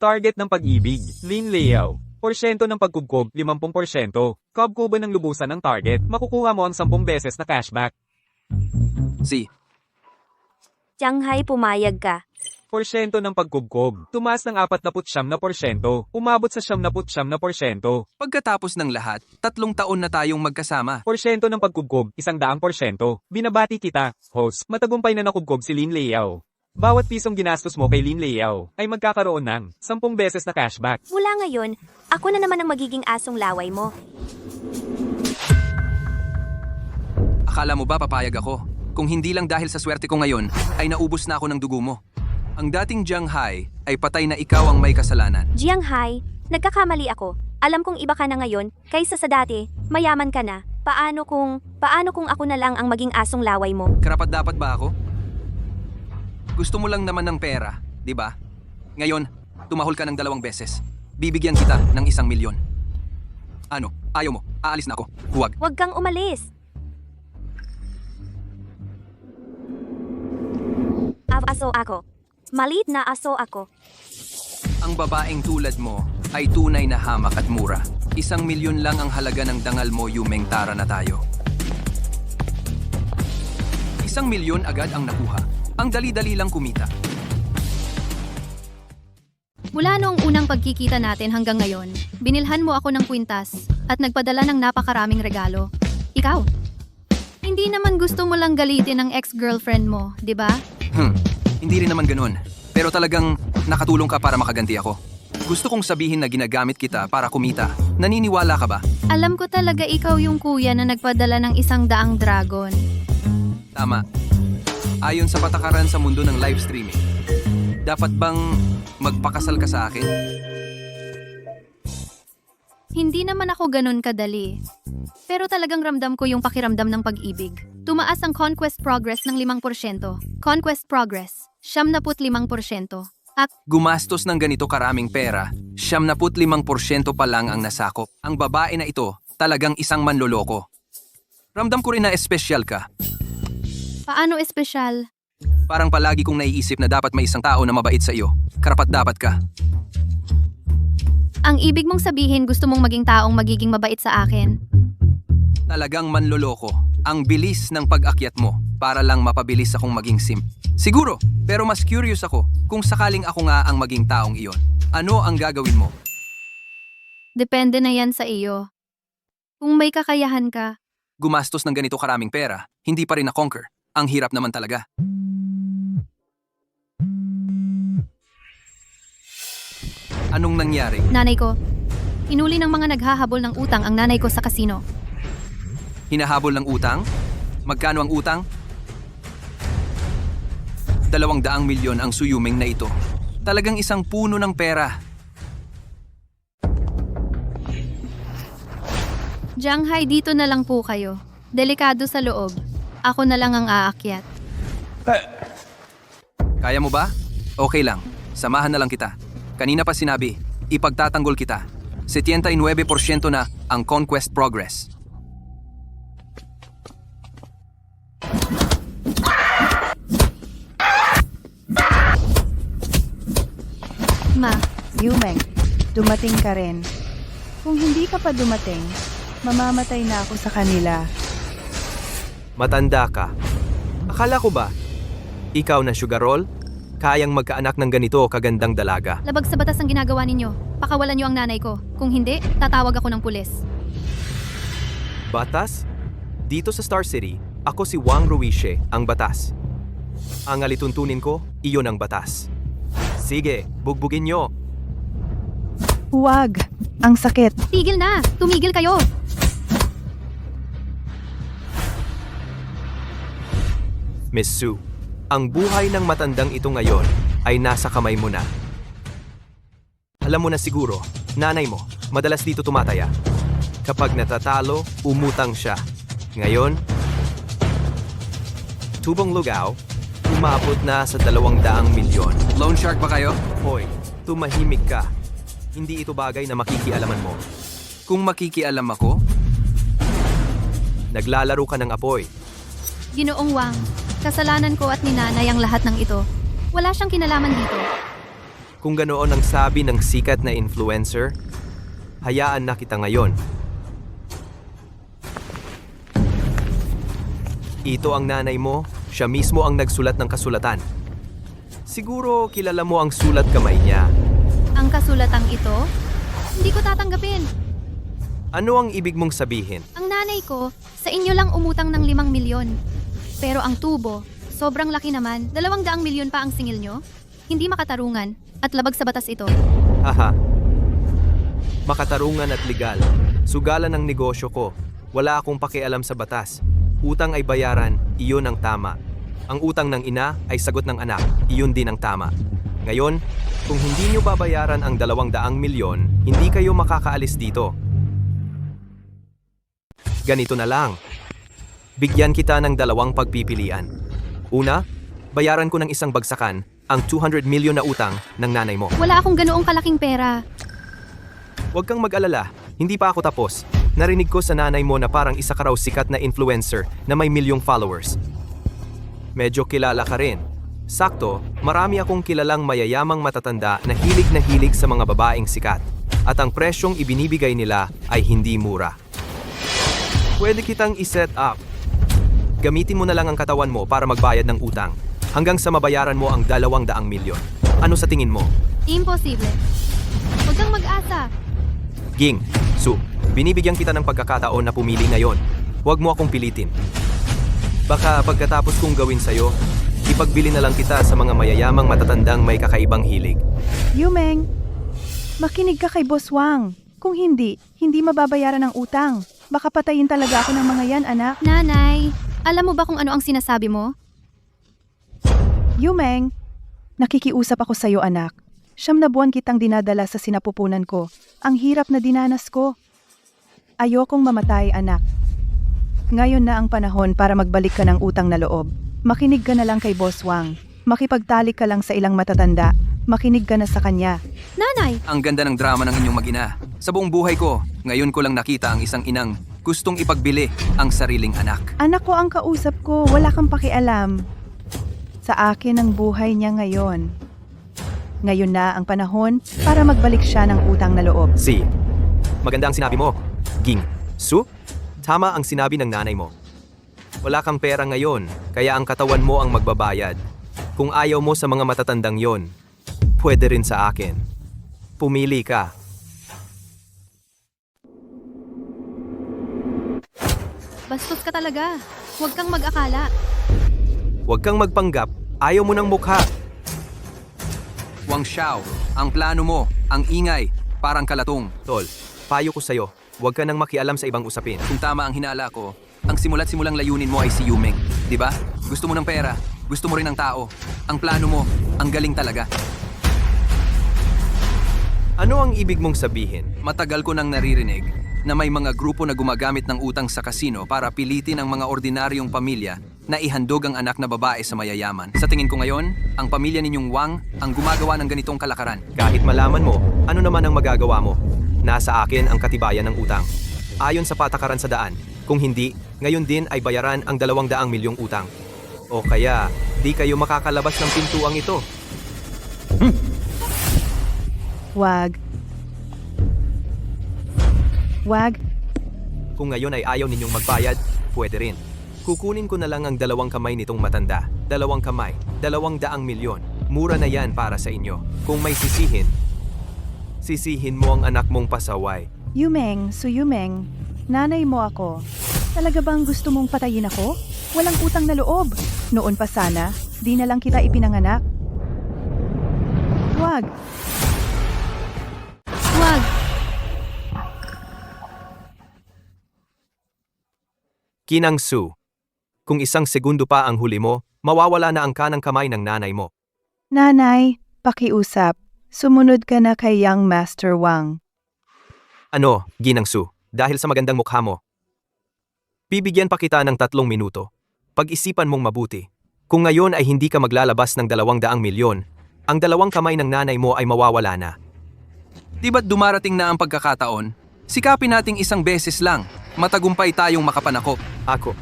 Target ng pag-ibig, Lin Leo. Porsyento ng pagkubkob, 50%. Kabkuban ng lubusan ng target, makukuha mo ang 10 beses na cashback. Si, Jiang Hai, pumayag ka. Porsyento ng pagkubkob, tumaas ng 49%. Umabot sa 79%. pagkatapos ng lahat, 3 taon na tayong magkasama. Porsyento ng pagkubkob, 100%. Binabati kita, host. Matagumpay na nakubkob si Lin Leo. Bawat pisong ginastos mo kay Lin Leo ay magkakaroon ng 10 beses na cashback. Mula ngayon, ako na naman ang magiging asong laway mo. Akala mo ba papayag ako? Kung hindi lang dahil sa swerte ko ngayon, ay naubos na ako ng dugo mo. Ang dating Jiang Hai ay patay na ikaw ang may kasalanan. Jiang Hai, nagkakamali ako. Alam kong iba ka na ngayon, kaysa sa dati, mayaman ka na. Paano kung ako na lang ang maging asong laway mo? Karapat dapat ba ako? Gusto mo lang naman ng pera, di ba? Ngayon, tumahol ka ng 2 beses. Bibigyan kita ng 1 milyon. Ano? Ayaw mo? Aalis na ako. Huwag. Huwag kang umalis. Aso ako. Maliit na aso ako. Ang babaeng tulad mo ay tunay na hamak at mura. 1 milyon lang ang halaga ng dangal mo, Yumeng, tara na tayo. 1 milyon agad ang nakuha. Ang dali-dali lang kumita. Mula noong unang pagkikita natin hanggang ngayon, binilhan mo ako ng kwintas at nagpadala ng napakaraming regalo. Ikaw, hindi naman gusto mo lang galitin ang ex-girlfriend mo, di ba? Hindi rin naman ganun. Pero talagang nakatulong ka para makaganti ako. Gusto kong sabihin na ginagamit kita para kumita. Naniniwala ka ba? Alam ko talaga ikaw yung kuya na nagpadala ng 100 dragon. Tama. Ayon sa patakaran sa mundo ng live streaming, dapat bang magpakasal ka sa akin? Hindi naman ako ganun kadali. Pero talagang ramdam ko yung pakiramdam ng pag-ibig. Tumaas ang conquest progress ng 5%. Conquest progress, 75%. Gumastos ng ganito karaming pera, 75% pa lang ang nasakop. Ang babae na ito, talagang isang manloloko. Ramdam ko rin na espesyal ka. Paano espesyal? Parang palagi kong naiisip na dapat may isang tao na mabait sa iyo. Karapat dapat ka. Ang ibig mong sabihin gusto mong maging taong magiging mabait sa akin? Talagang manloloko. Ang bilis ng pag-akyat mo para lang mapabilis akong maging simp. Siguro, pero mas curious ako kung sakaling ako nga ang maging taong iyon. Ano ang gagawin mo? Depende na yan sa iyo. Kung may kakayahan ka, Gumastos ng ganito karaming pera, hindi pa rin na-conquer. Ang hirap naman talaga. Anong nangyari? nanay ko. Hinuli ng mga naghahabol ng utang ang nanay ko sa kasino. Hinahabol ng utang? Magkano ang utang? 200 milyon ang suyumeng na ito. Talagang isang puno ng pera. Jianghai, dito na lang po kayo. Delikado sa loob. Ako na lang ang aakyat. Kaya mo ba? Okay lang. Samahan na lang kita. Kanina pa sinabi, ipagtatanggol kita. 79% na ang conquest progress. Ma, Yumeng, dumating ka rin. Kung hindi ka pa dumating, mamamatay na ako sa kanila. Matanda ka. Akala ko ba, ikaw na sugar roll? Kayang magkaanak ng ganito kagandang dalaga. labag sa batas ang ginagawa ninyo. Pakawalan niyo ang nanay ko. Kung hindi, tatawag ako ng pulis. Batas? Dito sa Star City, ako si Wang Ruishe, ang batas. Ang alituntunin ko, iyon ang batas. Sige, bugbugin nyo. Huwag! Ang sakit! Tigil na! Tumigil kayo! Miss Sue, ang buhay ng matandang ito ngayon ay nasa kamay mo na. Alam mo na siguro, nanay mo, madalas dito tumataya. Kapag natatalo, umutang siya. Ngayon, tubong lugaw, umabot na sa 200 milyon. Loan shark ba kayo? Hoy, tumahimik ka. Hindi ito bagay na makikialaman mo. Kung makikialam ako, Naglalaro ka ng apoy. Ginoong Wang, kasalanan ko at ni nanay ang lahat ng ito. Wala siyang kinalaman dito. Kung ganoon ang sabi ng sikat na influencer, hayaan na kita ngayon. Ito ang nanay mo, siya mismo ang nagsulat ng kasulatan. Siguro kilala mo ang sulat kamay niya. Ang kasulatang ito, hindi ko tatanggapin. Ano ang ibig mong sabihin? Ang nanay ko, sa inyo lang umutang ng 5 milyon. Pero ang tubo, sobrang laki naman, 200 milyon pa ang singil nyo. Hindi makatarungan at labag sa batas ito. Haha. Makatarungan at legal. Sugalan ng negosyo ko. Wala akong pakialam sa batas. Utang ay bayaran, iyon ang tama. Ang utang ng ina ay sagot ng anak, iyon din ang tama. Ngayon, kung hindi nyo babayaran ang 200 milyon, hindi kayo makakaalis dito. Ganito na lang. Bigyan kita ng 2 pagpipilian. Una, bayaran ko ng isang bagsakan ang 200 milyon na utang ng nanay mo. Wala akong ganoong kalaking pera. Huwag kang mag-alala, hindi pa ako tapos. Narinig ko sa nanay mo na parang isa ka raw sikat na influencer na may milyong followers. Medyo kilala ka rin. Sakto, marami akong kilalang mayayamang matatanda na hilig sa mga babaeng sikat. At ang presyong ibinibigay nila ay hindi mura. Pwede kitang i-set up. Gamitin mo na lang ang katawan mo para magbayad ng utang hanggang sa mabayaran mo ang 200 milyon. Ano sa tingin mo? Imposible. Huwag kang mag-asa. Ging, Su, binibigyan kita ng pagkakataon na pumili ngayon. Huwag mo akong pilitin. Baka pagkatapos kong gawin sa'yo, ipagbili na lang kita sa mga mayayamang matatandang may kakaibang hilig. Yumeng, makinig ka kay Boss Wang. Kung hindi, hindi mababayaran ang utang. Baka patayin talaga ako ng mga yan, anak. Nanay, alam mo ba kung ano ang sinasabi mo? Yumeng, nakikiusap ako sa'yo, anak. 9 na buwan kitang dinadala sa sinapupunan ko. Ang hirap na dinanas ko. Ayokong mamatay, anak. Ngayon na ang panahon para magbalik ka ng utang na loob. Makinig ka na lang kay Boss Wang. Makipagtalik ka lang sa ilang matatanda. Makinig ka na sa kanya. Nanay, ang ganda ng drama ng inyong mag-ina. Sa buong buhay ko, ngayon ko lang nakita ang isang inang gustong ipagbili ang sariling anak. Anak ko ang kausap ko, wala kang pakialam. Sa akin ang buhay niya ngayon. Ngayon na ang panahon para magbalik siya ng utang na loob. Si, maganda ang sinabi mo. Ging, Su, tama ang sinabi ng nanay mo. Wala kang pera ngayon, kaya ang katawan mo ang magbabayad. Kung ayaw mo sa mga matatandang yon, pwede rin sa akin. Pumili ka. bastos ka talaga. Huwag kang mag-akala. Huwag kang magpanggap, ayaw mo ng mukha. Wang Xiao, ang plano mo, ang ingay, parang kalatong. Tol, payo ko sa'yo, huwag ka nang makialam sa ibang usapin. Kung tama ang hinala ko, ang simula't simulang layunin mo ay si Yumeng. Di ba? Gusto mo ng pera, gusto mo rin ng tao. Ang plano mo, ang galing talaga. Ano ang ibig mong sabihin? Matagal ko nang naririnig na may mga grupo na gumagamit ng utang sa kasino para pilitin ang mga ordinaryong pamilya na ihandog ang anak na babae sa mayayaman. Sa tingin ko ngayon, ang pamilya ninyong Wang ang gumagawa ng ganitong kalakaran. Kahit malaman mo, ano naman ang magagawa mo? Nasa akin ang katibayan ng utang. Ayon sa patakaran sa daan, kung hindi, ngayon din ay bayaran ang 200 milyong utang. O kaya, di kayo makakalabas ng pintuang ito. Wag. Wag. Kung ngayon ay ayaw ninyong magbayad, pwede rin. Kukunin ko na lang ang 2 kamay nitong matanda. 2 kamay, 200 milyon. Mura na yan para sa inyo. Kung may sisihin, sisihin mo ang anak mong pasaway. Yumeng, Suyumeng, nanay mo ako. Talaga bang gusto mong patayin ako? Walang utang na loob. Noon pa sana, di na lang kita ipinanganak. Wag. Wag! Kinang Su, kung 1 segundo pa ang huli mo, mawawala na ang kanang kamay ng nanay mo. Nanay, pakiusap. Sumunod ka na kay Young Master Wang. Ano, Ginang Su, dahil sa magandang mukha mo. Bibigyan pa kita ng 3 minuto. Pag-isipan mong mabuti. Kung ngayon ay hindi ka maglalabas ng 200 milyon, ang 2 kamay ng nanay mo ay mawawala na. Di ba't dumarating na ang pagkakataon? Sikapin nating 1 beses lang. Matagumpay tayong makapanakop. Ako,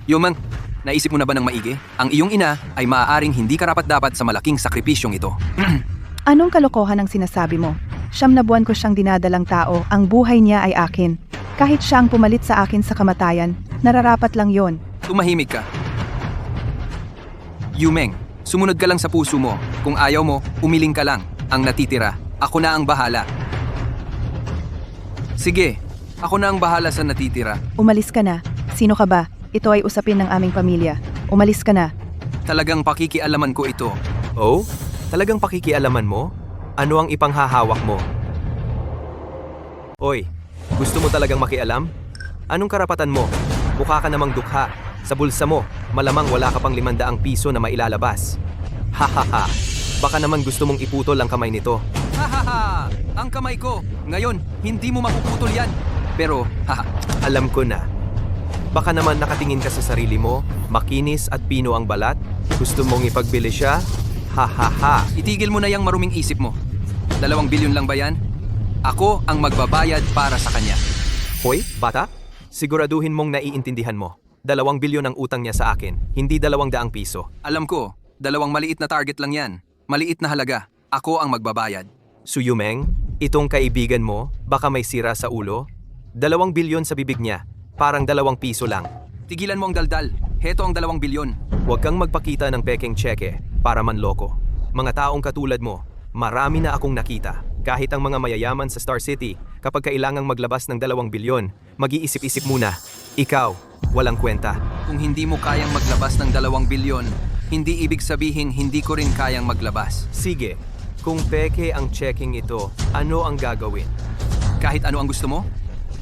Yumeng, naisip mo na ba ng maigi? Ang iyong ina ay maaaring hindi karapat-dapat sa malaking sakripisyong ito. Anong kalokohan ang sinasabi mo? 9 na buwan ko siyang dinadalang tao, ang buhay niya ay akin. Kahit siya ang pumalit sa akin sa kamatayan, nararapat lang yon. Tumahimik ka. Yumeng, sumunod ka lang sa puso mo. Kung ayaw mo, umiling ka lang. Ang natitira, ako na ang bahala. Sige, ako na ang bahala sa natitira. Umalis ka na. Sino ka ba? Ito ay usapin ng aming pamilya. Umalis ka na. Talagang pakikialaman ko ito. oh, talagang pakikialaman mo? Ano ang ipanghahawak mo? Oy, gusto mo talagang makialam? Anong karapatan mo? Mukha ka namang dukha. Sa bulsa mo, malamang wala ka pang 500 piso na mailalabas. Hahaha, baka naman gusto mong iputol ang kamay nito. Hahaha! Ang kamay ko! Ngayon, hindi mo mapuputol yan. Pero, haha, Alam ko na. Baka naman nakatingin ka sa sarili mo, makinis at pino ang balat? Gusto mong ipagbili siya? Hahaha. itigil mo na yung maruming isip mo. 2 bilyon lang ba yan? Ako ang magbabayad para sa kanya. Hoy, bata? Siguraduhin mong naiintindihan mo. 2 bilyon ang utang niya sa akin, hindi 200 piso. Alam ko, 2 maliit na target lang yan. Maliit na halaga. Ako ang magbabayad. Suyumeng, itong kaibigan mo, baka may sira sa ulo? 2 bilyon sa bibig niya, parang 2 piso lang. Tigilan mo ang daldal. Heto ang 2 bilyon. Huwag kang magpakita ng pekeng tseke para manloko. Mga taong katulad mo, marami na akong nakita. Kahit ang mga mayayaman sa Star City, kapag kailangang maglabas ng 2 bilyon, mag-iisip-isip muna. Ikaw, walang kwenta. Kung hindi mo kayang maglabas ng 2 bilyon, hindi ibig sabihin hindi ko rin kayang maglabas. Sige, kung peke ang checking ito, ano ang gagawin? Kahit ano ang gusto mo,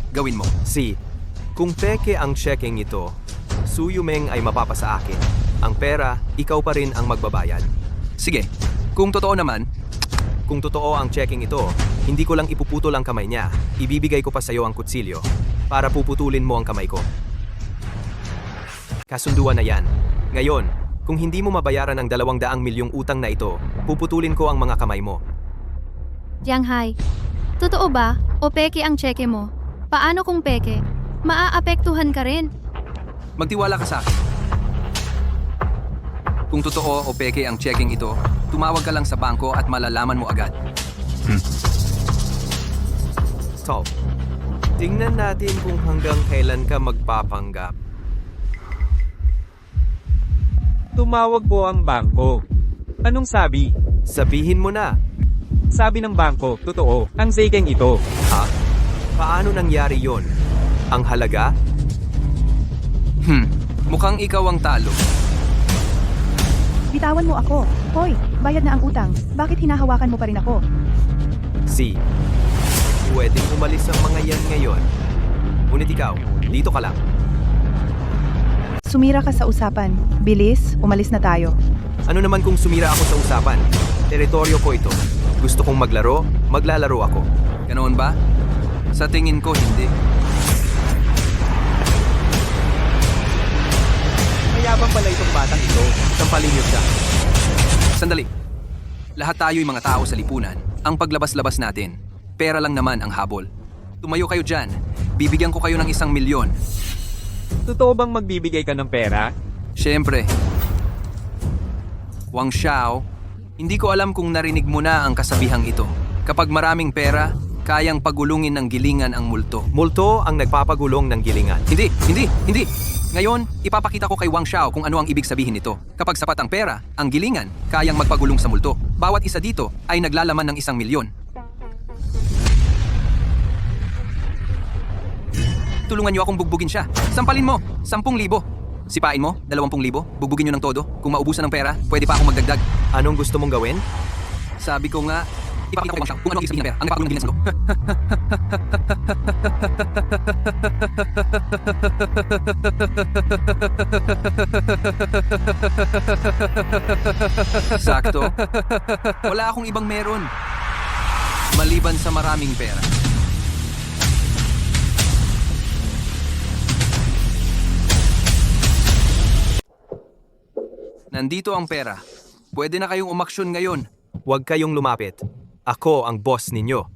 gawin mo. Si, kung peke ang checking ito, Suyumeng ay mapapasa akin. Ang pera, ikaw pa rin ang magbabayad. Sige, kung totoo naman, Kung totoo ang checking ito, hindi ko lang ipuputol ang kamay niya. Ibibigay ko pa sa iyo ang kutsilyo para puputulin mo ang kamay ko. Kasunduan na yan. Ngayon, kung hindi mo mabayaran ang 200 milyong utang na ito, puputulin ko ang mga kamay mo. Jianghai, totoo ba o peke ang tseke mo? Paano kung peke? Maaapektuhan ka rin. magtiwala ka sa akin. Kung totoo o peke ang checking ito, tumawag ka lang sa bangko at malalaman mo agad. So, tingnan natin kung hanggang kailan ka magpapanggap. Tumawag po ang bangko. Anong sabi? Sabihin mo na. Sabi ng bangko, totoo, ang zekeng ito. Ha? Paano nangyari yon? Ang halaga? Mukhang ikaw ang talo. Bitawan mo ako. Hoy, bayad na ang utang. Bakit hinahawakan mo pa rin ako? Si, pwedeng umalis ang mga yan ngayon. Ngunit ikaw, dito ka lang. Sumira ka sa usapan. Bilis, umalis na tayo. Ano naman kung sumira ako sa usapan? Teritoryo ko ito. Gusto kong maglaro, maglalaro ako. Ganoon ba? Sa tingin ko, hindi. Mayabang pala itong batang ito. Sampalin niyo siya. Sandali. Lahat tayo'y mga tao sa lipunan. Ang paglabas-labas natin. Pera lang naman ang habol. Tumayo kayo dyan. Bibigyan ko kayo ng 1 milyon. Totoo bang magbibigay ka ng pera? Siyempre. Wang Xiao, hindi ko alam kung narinig mo na ang kasabihang ito. Kapag maraming pera, kayang pagulungin ng gilingan ang multo. Multo ang nagpapagulong ng gilingan. Hindi. Ngayon, ipapakita ko kay Wang Xiao kung ano ang ibig sabihin nito. Kapag sapat ang pera, ang gilingan, kayang magpagulong sa multo. Bawat isa dito ay naglalaman ng 1 milyon. Tulungan niyo akong bugbugin siya. Sampalin mo, 10,000. Sipain mo, 20,000. Bugbugin niyo ng todo. Kung maubusan ng pera, pwede pa akong magdagdag. Anong gusto mong gawin? Sabi ko nga, ipakita ko kay Wang Xiao kung ano ang ibig sabihin ng pera. Ang nagpapagulong ng gilingan sa multo. Sakto. Wala akong ibang meron. Maliban sa maraming pera. Nandito ang pera. Pwede na kayong umaksyon ngayon. Huwag kayong lumapit. Ako ang boss ninyo.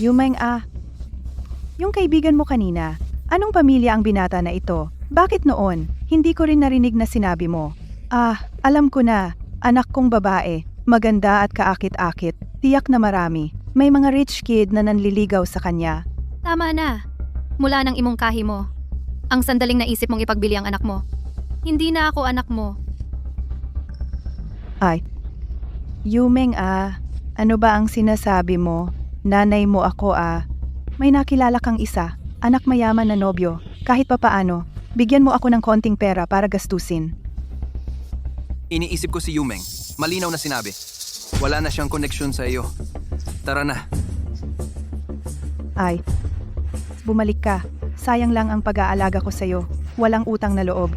Yumeng yung kaibigan mo kanina, anong pamilya ang binata na ito? Bakit noon? Hindi ko rin narinig na sinabi mo. Alam ko na. Anak kong babae. Maganda at kaakit-akit. Tiyak na marami. May mga rich kid na nanliligaw sa kanya. Tama na. Mula ng imungkahi mo. Ang sandaling naisip mong ipagbili ang anak mo. Hindi na ako anak mo. Yumeng ano ba ang sinasabi mo? Nanay mo ako May nakilala kang isa, anak mayaman na nobyo. Kahit papaano, bigyan mo ako ng konting pera para gastusin. Iniisip ko si Yumeng. Malinaw na sinabi. Wala na siyang koneksyon sa iyo. Tara na. Bumalik ka. Sayang lang ang pag-aalaga ko sa'yo. Walang utang na loob.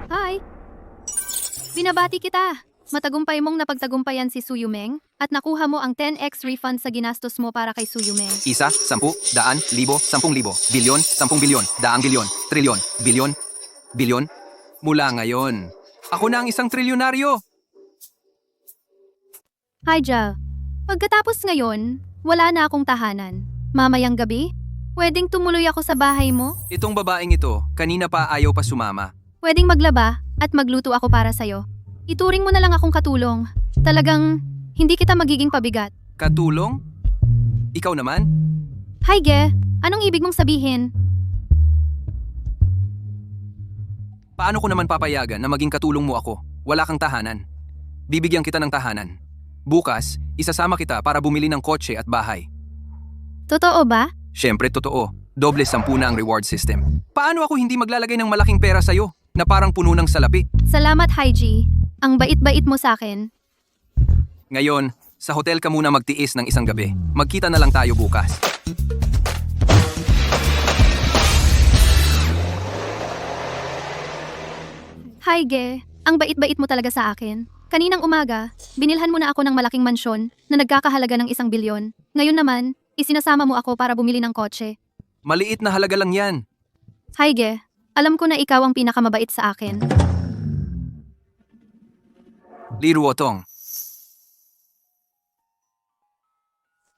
Hi! Binabati kita! Matagumpay mong napagtagumpayan si Suyumeng at nakuha mo ang 10x refund sa ginastos mo para kay Suyumeng. 1, 10, 100, 10,000, 10,000, bilyon, 10 bilyon, 100 bilyon, trilyon, bilyon. Mula ngayon, ako na ang 1 trilyonaryo! Hi, Ja. Pagkatapos ngayon, wala na akong tahanan. Mamayang gabi, pwedeng tumuloy ako sa bahay mo? Itong babaeng ito, kanina pa ayaw pa sumama. Pwedeng maglaba at magluto ako para sa'yo. Ituring mo na lang akong katulong. Talagang hindi kita magiging pabigat. Katulong? Ikaw naman? Hi, Ge. Anong ibig mong sabihin? Paano ko naman papayagan na maging katulong mo ako? Wala kang tahanan. Bibigyan kita ng tahanan. Bukas, isasama kita para bumili ng kotse at bahay. Totoo ba? Siyempre, totoo. Doble 10 na ang reward system. Paano ako hindi maglalagay ng malaking pera sa'yo na parang puno ng salapi? Salamat, Haiji. Ang bait-bait mo sa akin. Ngayon, sa hotel ka muna magtiis ng 1 gabi. Magkita na lang tayo bukas. Hi, Ge. Ang bait-bait mo talaga sa akin. Kaninang umaga, binilhan mo na ako ng malaking mansyon na nagkakahalaga ng 1 bilyon. Ngayon naman, isinasama mo ako para bumili ng kotse. Maliit na halaga lang yan. Hi, Ge. Alam ko na ikaw ang pinakamabait sa akin. Li Ruotong.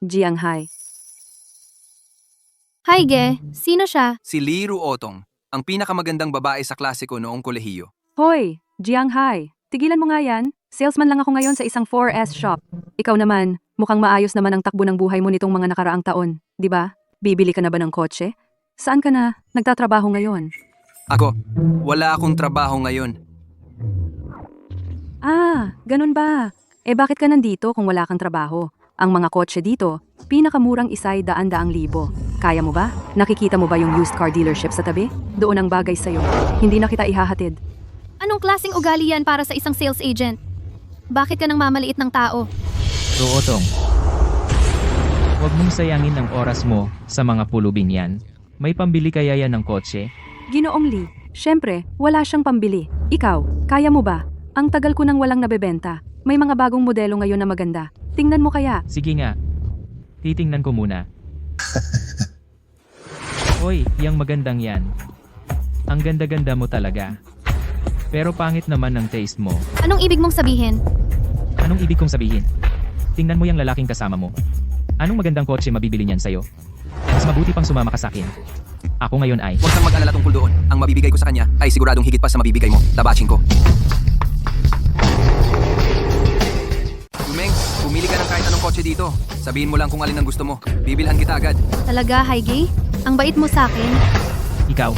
Jianghai. Hi, Ge. Sino siya? Si Li Ruotong, ang pinakamagandang babae sa klase ko noong kolehiyo. Hoy, Jianghai. Tigilan mo nga yan. Salesman lang ako ngayon sa isang 4S shop. Ikaw naman, mukhang maayos naman ang takbo ng buhay mo nitong mga nakaraang taon, di ba? Bibili ka na ba ng kotse? Saan ka na nagtatrabaho ngayon? Ako, wala akong trabaho ngayon. Ganun ba? Bakit ka nandito kung wala kang trabaho? Ang mga kotse dito, pinakamurang isa'y 100,000. Kaya mo ba? Nakikita mo ba yung used car dealership sa tabi? Doon ang bagay sa'yo. Hindi na kita ihahatid. Anong klaseng ugali yan para sa isang sales agent? Bakit ka nang mamaliit ng tao? Ruotong. Huwag mong sayangin ang oras mo sa mga pulubing yan. May pambili kaya yan ng kotse? Ginoong Lee, syempre, wala siyang pambili. Ikaw, kaya mo ba? Ang tagal ko nang walang nabebenta. May mga bagong modelo ngayon na maganda. Tingnan mo kaya. Sige nga. Titingnan ko muna. Hoy, yang magandang yan. Ang ganda-ganda mo talaga. Pero pangit naman ng taste mo. Anong ibig mong sabihin? Anong ibig kong sabihin? Tingnan mo yung lalaking kasama mo. Anong magandang kotse mabibili niyan sa'yo? Mas mabuti pang sumama ka sa'kin. Ako ngayon ay... Huwag kang mag-alala tungkol doon. Ang mabibigay ko sa kanya ay siguradong higit pa sa mabibigay mo. Tabachin ko. Lumeng, pumili ka ng kahit anong kotse dito. Sabihin mo lang kung alin ang gusto mo. Bibilhan kita agad. Talaga, Haigay? Ang bait mo sa akin. Ikaw.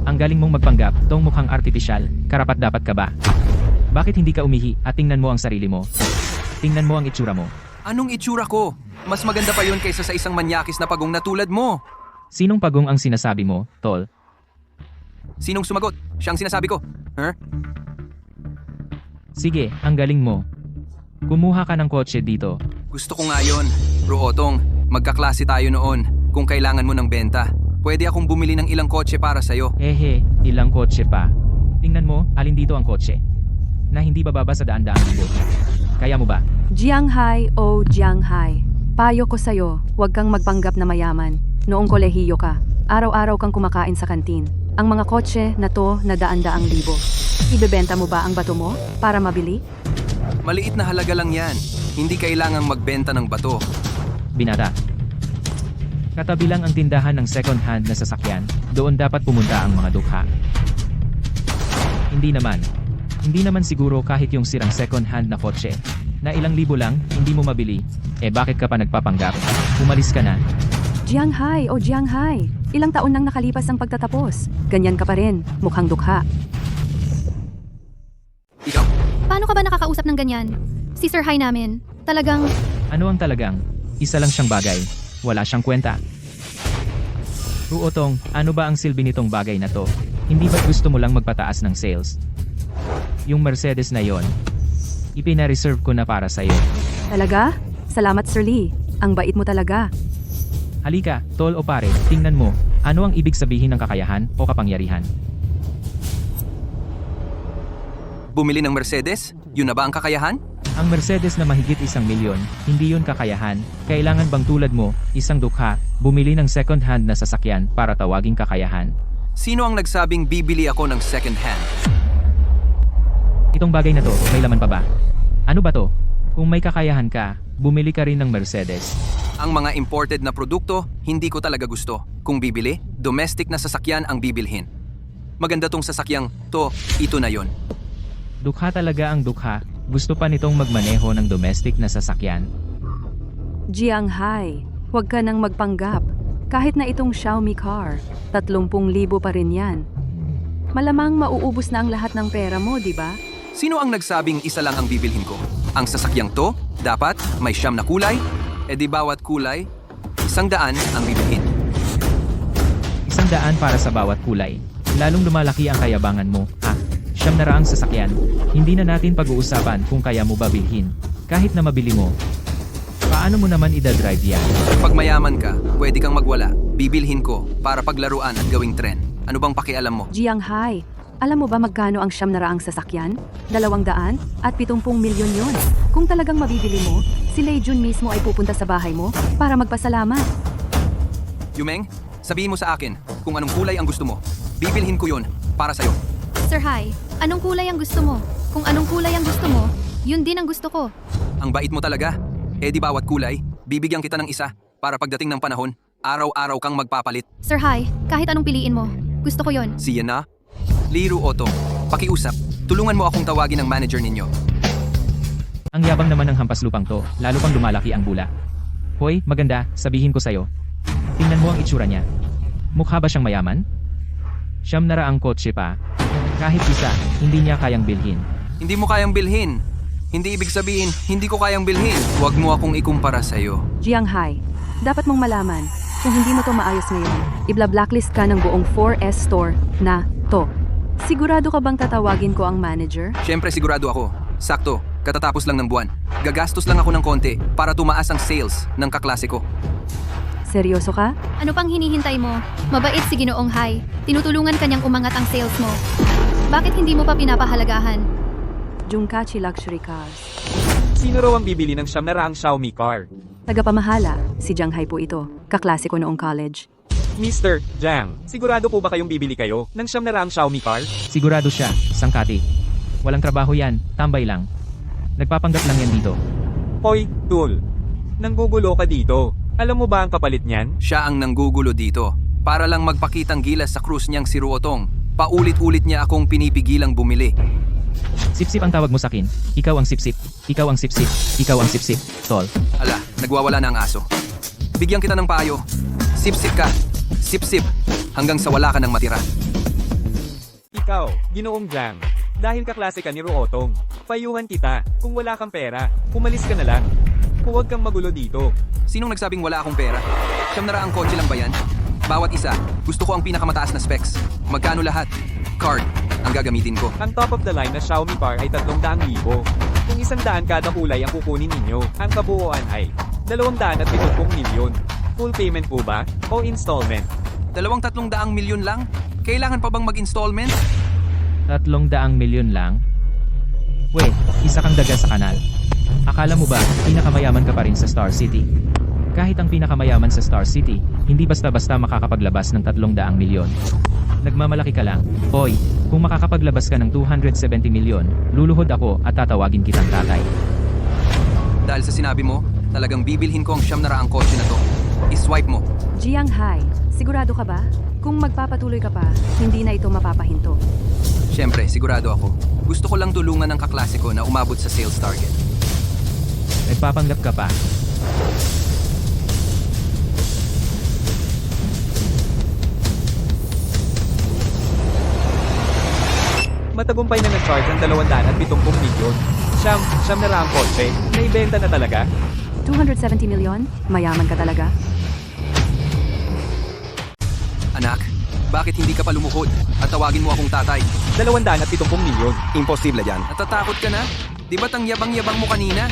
Ang galing mong magpanggap, tong mukhang artipisyal. Karapat dapat ka ba? Bakit hindi ka umihi at tingnan mo ang sarili mo? Tingnan mo ang itsura mo. Anong itsura ko? Mas maganda pa yun kaysa sa isang manyakis na pagong na tulad mo. Sinong pagong ang sinasabi mo, tol? Sinong sumagot? Siyang sinasabi ko. Sige, ang galing mo. Kumuha ka ng kotse dito. Gusto ko nga yun. Ruotong, magkaklase tayo noon. Kung kailangan mo ng benta, pwede akong bumili ng ilang kotse para sa'yo. Ehe, ilang kotse pa. Tingnan mo, alin dito ang kotse? Na hindi bababa sa daan-daang libo. Kaya mo ba? Jianghai o Jianghai. Payo ko sa'yo, huwag kang magpanggap na mayaman. Noong kolehiyo ka, araw-araw kang kumakain sa kantin. Ang mga kotse na to na daan-daang libo. Ibebenta mo ba ang bato mo para mabili? Maliit na halaga lang yan. Hindi kailangang magbenta ng bato. Binata. Katabi lang ang tindahan ng second-hand na sasakyan, doon dapat pumunta ang mga dukha. Hindi naman siguro kahit yung sirang second-hand na kotse, na ilang libo lang, hindi mo mabili. Bakit ka pa nagpapanggap? Umalis ka na. Jianghai o Jianghai. Ilang taon nang nakalipas ang pagtatapos. Ganyan ka pa rin, mukhang dukha. Ikaw, Paano ka ba nakakausap ng ganyan? Si Sir Hai namin. Talagang... Ano ang talagang? Isa lang siyang bagay. Wala siyang kwenta. Ruotong, ano ba ang silbi nitong bagay na to? Hindi ba't gusto mo lang magpataas ng sales? Yung Mercedes na yon, ipina-reserve ko na para sa'yo. Talaga? Salamat Sir Lee. Ang bait mo talaga. Halika, tol o pare, tingnan mo, ano ang ibig sabihin ng kakayahan o kapangyarihan? bumili ng Mercedes? Yun na ba ang kakayahan? Ang Mercedes na mahigit 1 milyon, hindi yun kakayahan. Kailangan bang tulad mo, isang dukha, bumili ng second-hand na sasakyan para tawaging kakayahan? Sino ang nagsabing bibili ako ng second hand? Itong bagay na to, may laman pa ba? Ano ba to? Kung may kakayahan ka, bumili ka rin ng Mercedes. Ang mga imported na produkto, hindi ko talaga gusto. Kung bibili, domestic na sasakyan ang bibilhin. Maganda tong sasakyang to, ito na yon. Dukha talaga ang dukha, gusto pa nitong magmaneho ng domestic na sasakyan. Jianghai, huwag ka nang magpanggap. Kahit na itong Xiaomi car, 30,000 pa rin yan. Malamang mauubos na ang lahat ng pera mo, di ba? Sino ang nagsabing isa lang ang bibilhin ko? Ang sasakyang to, dapat may 9 na kulay? E di bawat kulay, 100 ang bibilhin. 100 para sa bawat kulay. Lalong lumalaki ang kayabangan mo, ha? 900 sasakyan. Hindi na natin pag-uusapan kung kaya mo ba bilhin. Kahit na mabili mo. Paano mo naman idadrive yan? Pag mayaman ka, pwede kang magwala. Bibilhin ko para paglaruan at gawing trend. Ano bang pakialam mo? Jianghai, alam mo ba magkano ang 900 sasakyan? 270 milyon yon. Kung talagang mabibili mo, si Lei Jun mismo ay pupunta sa bahay mo para magpasalamat. Yumeng, sabihin mo sa akin kung anong kulay ang gusto mo. Bibilhin ko yon para sa'yo. Sir Hai, anong kulay ang gusto mo? Kung anong kulay ang gusto mo, yun din ang gusto ko. Ang bait mo talaga. Eh di bawat kulay, bibigyan kita ng isa para pagdating ng panahon, araw-araw kang magpapalit. Sir Hai, kahit anong piliin mo, gusto ko yon. Siya na? Liru Otto, pakiusap. Tulungan mo akong tawagin ng manager ninyo. Ang yabang naman ng hampas lupang to, lalo pang lumalaki ang bula. Hoy, maganda, sabihin ko sa'yo. Tingnan mo ang itsura niya. Mukha ba siyang mayaman? 900 ang kotse pa. Kahit isa, hindi niya kayang bilhin. Hindi mo kayang bilhin. Hindi ibig sabihin, hindi ko kayang bilhin. Huwag mo akong ikumpara sa'yo. Jianghai, dapat mong malaman, kung hindi mo to maayos ngayon, ibla-blacklist ka ng buong 4S store na to. Sigurado ka bang tatawagin ko ang manager? Siyempre sigurado ako. Sakto, katatapos lang ng buwan. Gagastos lang ako ng konti para tumaas ang sales ng kaklase ko. Seryoso ka? Ano pang hinihintay mo? Mabait si Ginoong Hai. Tinutulungan kanyang umangat ang sales mo. Bakit hindi mo pa pinapahalagahan? Junkachi Luxury Cars. Sino raw ang bibili ng siyam na raang Xiaomi car? Tagapamahala, si Jiang Hai po ito. Kaklase ko noong college. Mr. Jiang, sigurado po ba kayong bibili kayo ng siyam na raang Xiaomi car? Sigurado siya, sangkati. Walang trabaho yan, tambay lang. Nagpapanggap lang yan dito. Hoy, Tool. Nanggugulo ka dito. Alam mo ba ang kapalit niyan? Siya ang nanggugulo dito. Para lang magpakitang gilas sa krus niyang si Ruotong. Paulit-ulit niya akong pinipigilang bumili. Sip-sip ang tawag mo sa akin. Ikaw ang sip-sip. Ikaw ang sip-sip. Ikaw ang sip-sip. Tol. Ala, nagwawala na ang aso. Bigyan kita ng payo. Sip-sip ka. Sip-sip. Hanggang sa wala ka nang matira. Ikaw, Ginoong Jiang. Dahil kaklase ka ni Ruotong. Payuhan kita. Kung wala kang pera, umalis ka na lang. Huwag kang magulo dito. Sinong nagsabing wala akong pera? Siyam na raang kotse lang ba yan? Bawat isa, gusto ko ang pinakamataas na specs. Magkano lahat? Card, ang gagamitin ko. Ang top of the line na Xiaomi car ay 300,000. Kung 100 kada kulay ang kukunin ninyo, ang kabuuan ay 270 milyon. Full payment po ba? O installment? 200 milyon lang? Kailangan pa bang mag-installment? 300 milyon lang? Weh, isa kang daga sa kanal. Akala mo ba, pinakamayaman ka pa rin sa Star City? Kahit ang pinakamayaman sa Star City, hindi basta-basta makakapaglabas ng 300 milyon. Nagmamalaki ka lang. Hoy, kung makakapaglabas ka ng 270 milyon, luluhod ako at tatawagin kitang tatay. Dahil sa sinabi mo, talagang bibilhin ko ang siyam na raang kotse na to. I-swipe mo. Jiang Hai, sigurado ka ba? Kung magpapatuloy ka pa, hindi na ito mapapahinto. Siyempre, sigurado ako. Gusto ko lang tulungan ng kaklase ko na umabot sa sales target. Nagpapanggap ka pa. Matagumpay na nag-charge ang 270 milyon. Siyam na raang kotse, naibenta na talaga? 270 milyon? Mayaman ka talaga? Anak, bakit hindi ka pa lumuhod at tawagin mo akong tatay? 270 milyon. Imposible yan. Natatakot ka na? Di ba't ang yabang-yabang mo kanina?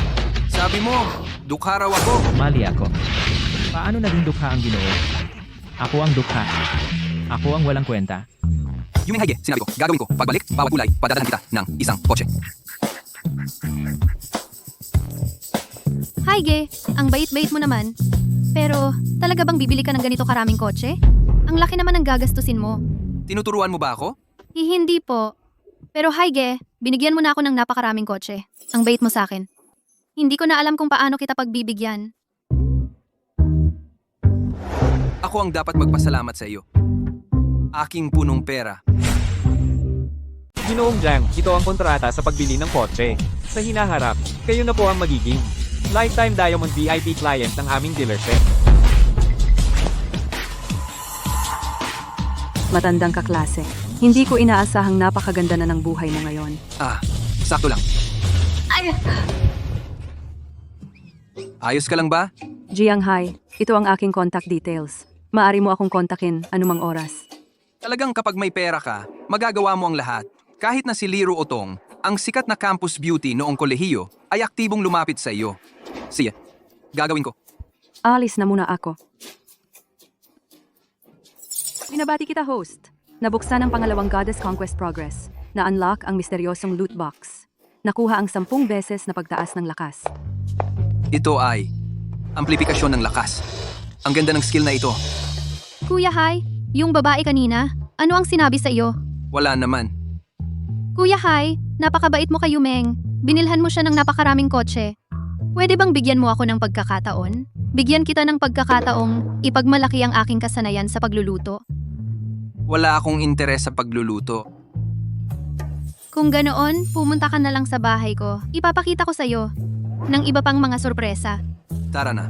Sabi mo, dukha raw ako. Mali ako. Paano naging dukha ang Ginoo? Ako ang dukha. Ako ang walang kwenta. Yung Haige, sinabi ko, gagawin ko, pagbalik, bawat kulay, padadalhan kita ng isang kotse. Hi, Ge. Ang bait-bait mo naman. Pero, talaga bang bibili ka ng ganito karaming kotse? Ang laki naman ng gagastusin mo. Tinuturuan mo ba ako? Hindi po. Pero hi, Ge. Binigyan mo na ako ng napakaraming kotse. Ang bait mo sa akin. Hindi ko na alam kung paano kita pagbibigyan. Ako ang dapat magpasalamat sa iyo. Aking punong pera. Ginoong Jiang, ito ang kontrata sa pagbili ng kotse. Sa hinaharap, kayo na po ang magiging Lifetime Diamond VIP client ng aming dealership. Matandang kaklase. Hindi ko inaasahang napakaganda na ng buhay mo ngayon. Ah, sakto lang. Ayos ka lang ba? Jiang Hai, ito ang aking contact details. Maari mo akong kontakin anumang oras. Talagang kapag may pera ka, magagawa mo ang lahat. Kahit na si Liru Otong, ang sikat na campus beauty noong kolehiyo, ay aktibong lumapit sa iyo. Sige, gagawin ko. Alis na muna ako. Binabati kita, host. Nabuksan ang pangalawang Goddess Conquest Progress. Na-unlock ang misteryosong loot box. Nakuha ang 10 beses na pagtaas ng lakas. Ito ay amplifikasyon ng lakas. Ang ganda ng skill na ito. Kuya Hai, yung babae kanina, ano ang sinabi sa iyo? Wala naman. Kuya Hai, napakabait mo kay Yumeng. Binilhan mo siya ng napakaraming kotse. Pwede bang bigyan mo ako ng pagkakataon? Bigyan kita ng pagkakataong ipagmalaki ang aking kasanayan sa pagluluto. Wala akong interes sa pagluluto. Kung ganoon, pumunta ka na lang sa bahay ko. Ipapakita ko sa iyo ng iba pang mga sorpresa. Tara na.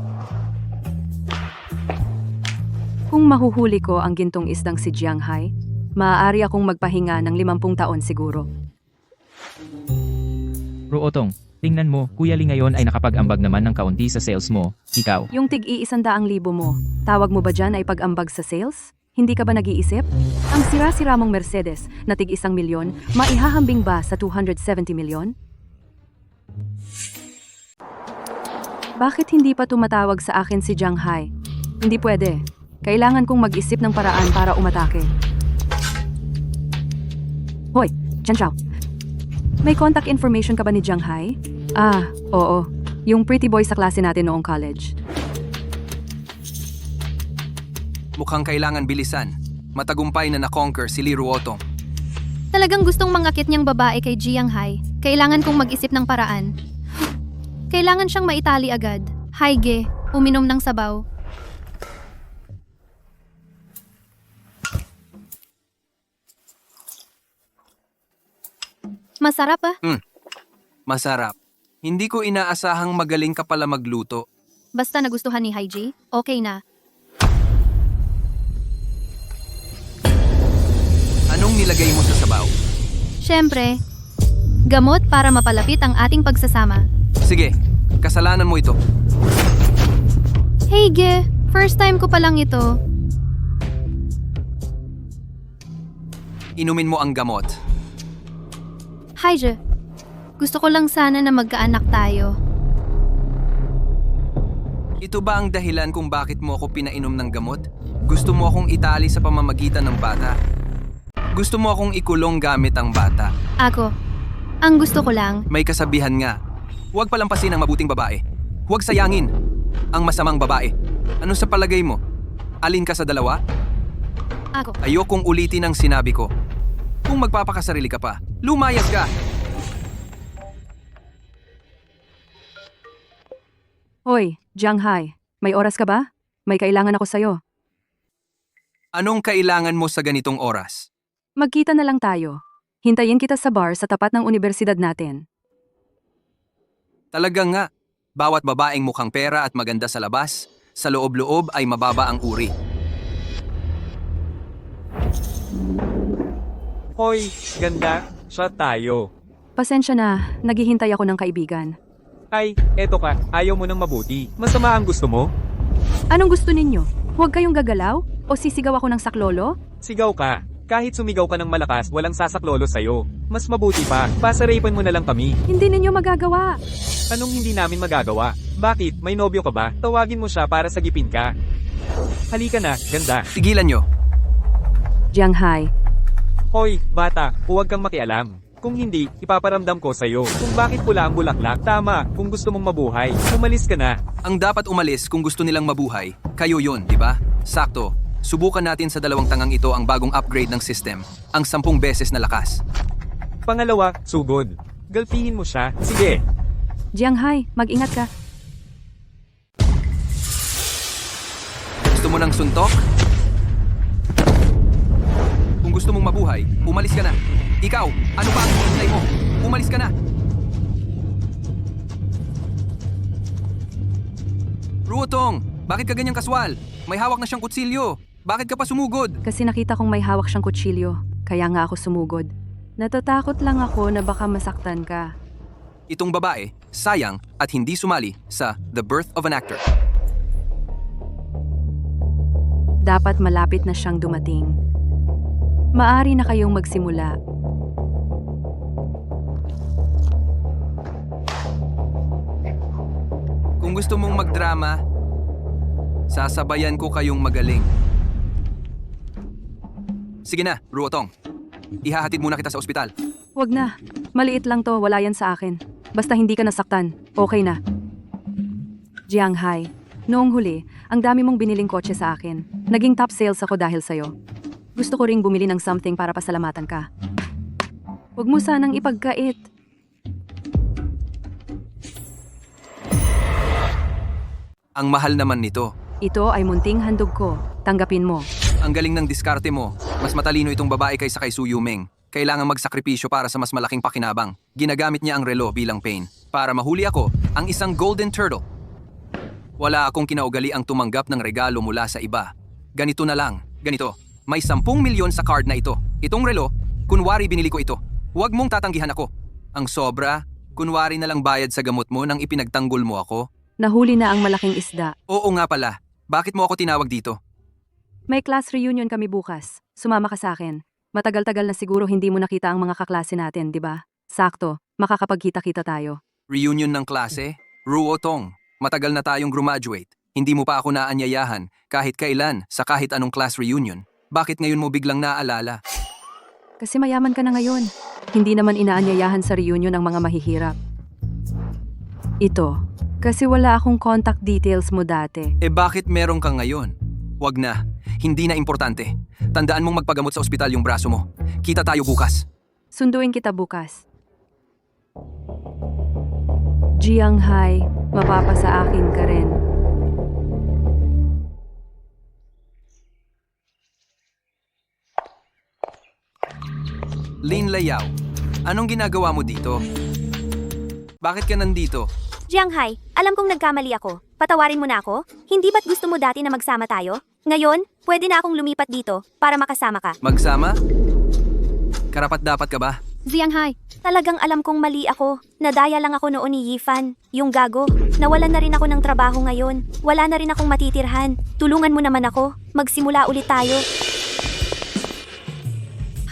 Kung mahuhuli ko ang gintong isdang si Jiang Hai, maaari akong magpahinga ng 50 taon siguro. Ruotong, tingnan mo, Kuya Lee ngayon ay nakapag-ambag naman ng kaunti sa sales mo. Ikaw. Yung tig-100,000 mo, tawag mo ba dyan ay pag-ambag sa sales? Hindi ka ba nag-iisip? Ang sira-sira mong Mercedes na tig 1 milyon, maihahambing ba sa 270 milyon? Bakit hindi pa tumatawag sa akin si Jiang Hai? Hindi pwede. Kailangan kong mag-isip ng paraan para umatake. Hoy, Chen Chao. May contact information ka ba ni Jiang Hai? Ah, oo. Yung pretty boy sa klase natin noong college. Mukhang kailangan bilisan. Matagumpay na na-conquer si Li Ruotong. Talagang gustong mangakit niyang babae kay Jiang Hai. Kailangan kong mag-isip ng paraan. Kailangan siyang maitali agad. Haige, uminom ng sabaw. Masarap ah. Masarap. Hindi ko inaasahang magaling ka pala magluto. Basta nagustuhan ni Haiji, okay na. Anong nilagay mo sa sabaw? Siyempre, gamot para mapalapit ang ating pagsasama. Sige, kasalanan mo ito. Haige, first time ko pa lang ito. Inumin mo ang gamot. Haije, gusto ko lang sana na magkaanak tayo. Ito ba ang dahilan kung bakit mo ako pinainom ng gamot? Gusto mo akong itali sa pamamagitan ng bata? Gusto mo akong ikulong gamit ang bata? Ako, ang gusto ko lang, May kasabihan nga, huwag palampasin ang mabuting babae. Huwag sayangin ang masamang babae. Ano sa palagay mo? Alin ka sa dalawa? ako. Ayokong ulitin ang sinabi ko. Kung magpapakasarili ka pa, lumayas ka! Hoy, Jiang Hai. May oras ka ba? May kailangan ako sa'yo. Anong kailangan mo sa ganitong oras? Magkita na lang tayo. Hintayin kita sa bar sa tapat ng universidad natin. Talagang nga, bawat babaeng mukhang pera at maganda sa labas, sa loob-loob ay mababa ang uri. Hoy, ganda, shot tayo. Pasensya na, naghihintay ako ng kaibigan. Ay, eto ka, ayaw mo ng mabuti. Masama ang gusto mo? Anong gusto ninyo? Huwag kayong gagalaw? O sisigaw ako ng saklolo? Sigaw ka. Kahit sumigaw ka ng malakas, walang sasaklolo sa'yo. Mas mabuti pa, pasarapan mo na lang kami. Hindi ninyo magagawa. Anong hindi namin magagawa? Bakit? May nobyo ka ba? Tawagin mo siya para sagipin ka. Halika na, ganda. Tigilan nyo. Jiang Hai, Hoy, bata, huwag kang makialam. Kung hindi, ipaparamdam ko sa'yo kung bakit pula ang bulaklak. Tama, kung gusto mong mabuhay, umalis ka na. Ang dapat umalis kung gusto nilang mabuhay, kayo yun, di ba? Sakto. Subukan natin sa dalawang tangang ito ang bagong upgrade ng system, ang 10 beses na lakas. Pangalawa, sugod. Galpihin mo siya. Sige. Jiang Hai, mag-ingat ka. Gusto mo ng suntok? Kung gusto mong mabuhay, umalis ka na. Ikaw, ano ba ang hinihintay mo? Umalis ka na! Ruotong, bakit ka ganyang kaswal? May hawak na siyang kutsilyo. Bakit ka pa sumugod? Kasi nakita kong may hawak siyang kutsilyo, kaya nga ako sumugod. Natatakot lang ako na baka masaktan ka. Itong babae, sayang at hindi sumali sa The Birth of an Actor. Dapat malapit na siyang dumating. Maari na kayong magsimula. Kung gusto mong magdrama, sasabayan ko kayong magaling. Sige na, Ruotong. Ihahatid muna kita sa ospital. Huwag na. Maliit lang to, wala yan sa akin. Basta hindi ka nasaktan, okay na. Jiang Hai, noong huli, ang dami mong biniling kotse sa akin. Naging top sales ako dahil sa'yo. Gusto ko ring bumili ng something para pasalamatan ka. Huwag mo sanang ipagkait. Ang mahal naman nito. Ito ay munting handog ko. Tanggapin mo. Ang galing ng diskarte mo. Mas matalino itong babae kaysa kay Su Yumeng. Kailangang magsakripisyo para sa mas malaking pakinabang. Ginagamit niya ang relo bilang pain. Para mahuli ako, ang isang golden turtle. Wala akong kinaugali ang tumanggap ng regalo mula sa iba. Ganito na lang. Ganito. May 10 milyon sa card na ito. Itong relo, kunwari binili ko ito. Huwag mong tatanggihan ako. Ang sobra, kunwari na lang bayad sa gamot mo nang ipinagtanggol mo ako. Nahuli na ang malaking isda. Oo nga pala. Bakit mo ako tinawag dito? May class reunion kami bukas. Sumama ka sa akin. Matagal-tagal na siguro hindi mo nakita ang mga kaklase natin, di ba? Sakto, makakapagkita-kita tayo. Reunion ng klase? Ruotong, matagal na tayong graduate. Hindi mo pa ako naanyayahan kahit kailan sa kahit anong class reunion. Bakit ngayon mo biglang naaalala? Kasi mayaman ka na ngayon. Hindi naman inaanyayahan sa reunion ang mga mahihirap. Ito, kasi wala akong contact details mo dati. Eh bakit meron ka ngayon? Wag na. Hindi na importante. Tandaan mong magpagamot sa ospital yung braso mo. Kita tayo bukas. Sunduin kita bukas. Jianghai, mapapasa akin ka rin. Lin Layao, anong ginagawa mo dito? Bakit ka nandito? Jianghai, alam kong nagkamali ako. Patawarin mo na ako? Hindi ba't gusto mo dati na magsama tayo? Ngayon, pwede na akong lumipat dito para makasama ka. Magsama? Karapat dapat ka ba? Jianghai, Talagang alam kong mali ako. Nadaya lang ako noon ni Yifan, yung gago. Nawalan na rin ako ng trabaho ngayon. Wala na rin akong matitirhan. Tulungan mo naman ako. Magsimula ulit tayo.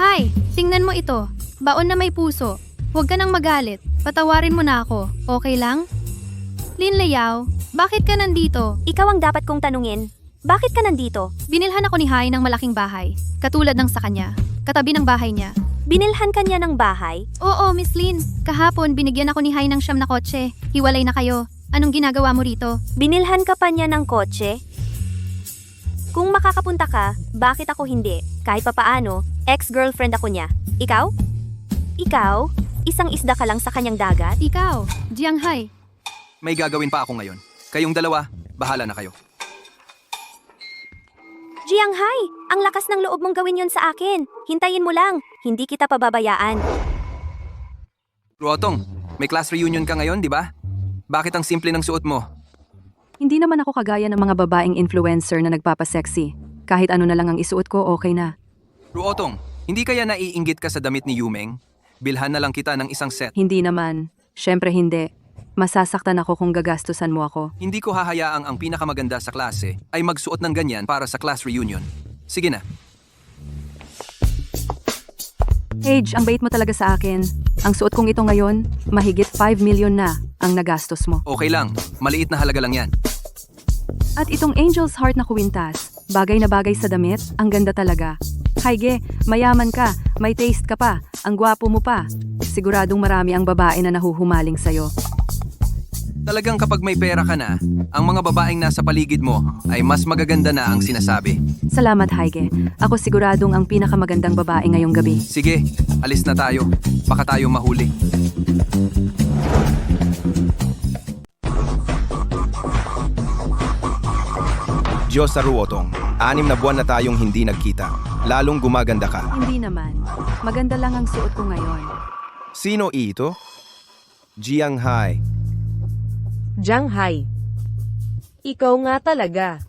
Hi, tingnan mo ito. Baon na may puso. Huwag ka nang magalit. Patawarin mo na ako. Okay lang? Lin Layao, bakit ka nandito? Ikaw ang dapat kong tanungin. Bakit ka nandito? Binilhan ako ni Hai ng malaking bahay. Katulad ng sa kanya. Katabi ng bahay niya. Binilhan ka niya ng bahay? Oo, Miss Lin. Kahapon, binigyan ako ni Hai ng 9 na kotse. Hiwalay na kayo. Anong ginagawa mo rito? Binilhan ka pa niya ng kotse? Kung makakapunta ka, bakit ako hindi? Kahit papaano, ex-girlfriend ako niya. Ikaw? Ikaw? Isang isda ka lang sa kanyang dagat? Ikaw, Jianghai. May gagawin pa ako ngayon. Kayong dalawa, bahala na kayo. Jianghai, ang lakas ng loob mong gawin yon sa akin. Hintayin mo lang. Hindi kita pababayaan. Ruotong, may class reunion ka ngayon, di ba? Bakit ang simple ng suot mo? Hindi naman ako kagaya ng mga babaeng influencer na nagpapasexy. Kahit ano na lang ang isuot ko, okay na. Ruotong, hindi kaya naiinggit ka sa damit ni Yumeng? Bilhan na lang kita ng isang set. Hindi naman. Syempre hindi. Masasaktan ako kung gagastusan mo ako. Hindi ko hahayaang ang pinakamaganda sa klase ay magsuot ng ganyan para sa class reunion. Sige na. Age, ang bait mo talaga sa akin. Ang suot kong ito ngayon, mahigit 5 million na ang nagastos mo. Okay lang, maliit na halaga lang yan. At itong Angel's Heart na kuwintas, bagay na bagay sa damit, ang ganda talaga. Haige, mayaman ka, may taste ka pa, ang gwapo mo pa. Siguradong marami ang babae na nahuhumaling sa'yo. Talagang kapag may pera ka na, ang mga babaeng nasa paligid mo ay mas magaganda na ang sinasabi. Salamat, Haige. Ako siguradong ang pinakamagandang babae ngayong gabi. Sige, alis na tayo. Baka tayo mahuli. Diyos sa Ruotong, 6 na buwan na tayong hindi nagkita. Lalong gumaganda ka. Hindi naman. Maganda lang ang suot ko ngayon. Sino ito? Jianghai. Jianghai. Ikaw nga talaga.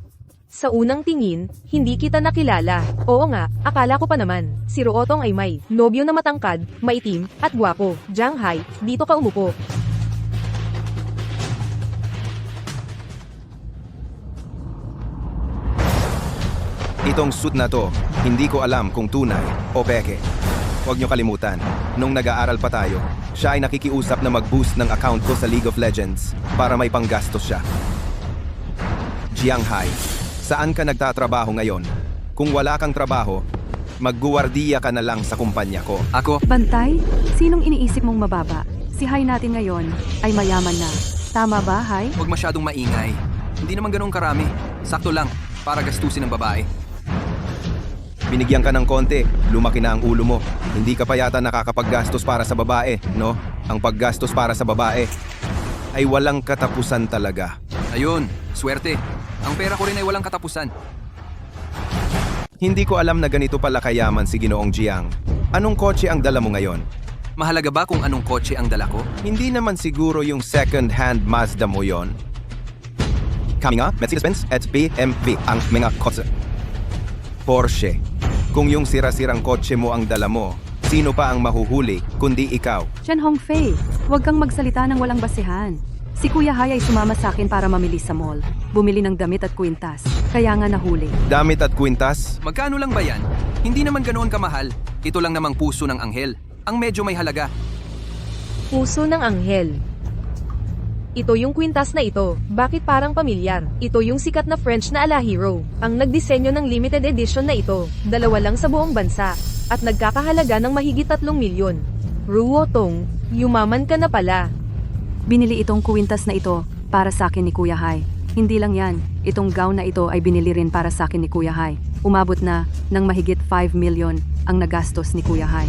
Sa unang tingin, hindi kita nakilala. Oo nga, akala ko pa naman. Si Ruotong ay may nobyo na matangkad, maitim, at gwapo. Jianghai, dito ka umupo. Itong suit na to, hindi ko alam kung tunay o peke. Huwag niyo kalimutan, nung nag-aaral pa tayo, siya ay nakikiusap na mag-boost ng account ko sa League of Legends para may panggastos siya. Jianghai, saan ka nagtatrabaho ngayon? Kung wala kang trabaho, magguwardiya ka na lang sa kumpanya ko. Ako, Bantay? Sinong iniisip mong mababa? Si Hai natin ngayon ay mayaman na. Tama ba, Hai? huwag masyadong maingay. Hindi naman ganun karami. Sakto lang, para gastusin ng babae. Binigyan ka ng konti, lumaki na ang ulo mo. Hindi ka pa yata nakakapaggastos para sa babae, no? Ang paggastos para sa babae ay walang katapusan talaga. Ayun, swerte. Ang pera ko rin ay walang katapusan. Hindi ko alam na ganito pala kayaman si Ginoong Jiang. Anong kotse ang dala mo ngayon? Mahalaga ba kung anong kotse ang dala ko? Hindi naman siguro yung second-hand Mazda mo yon. Kami nga, Mercedes-Benz at BMW ang mga kotse. Porsche. Kung yung sira-sirang kotse mo ang dala mo, sino pa ang mahuhuli kundi ikaw? Chen Hongfei, huwag kang magsalita ng walang basehan. Si Kuya Hai ay sumama sa akin para mamili sa mall. Bumili ng damit at kwintas. Kaya nga nahuli. Damit at kwintas? Magkano lang ba yan? Hindi naman ganoon kamahal. Ito lang namang puso ng anghel. Ang medyo may halaga. Puso ng anghel. Ito yung kwintas na ito. Bakit parang pamilyar? Ito yung sikat na French na Alahero. Ang nagdisenyo ng limited edition na ito. 2 lang sa buong bansa. At nagkakahalaga ng mahigit 3 milyon. Ruotong, yumaman ka na pala. Binili itong kwintas na ito para sa akin ni Kuya Hai. Hindi lang yan, itong gown na ito ay binili rin para sa akin ni Kuya Hai. Umabot na ng mahigit 5 million ang nagastos ni Kuya Hai.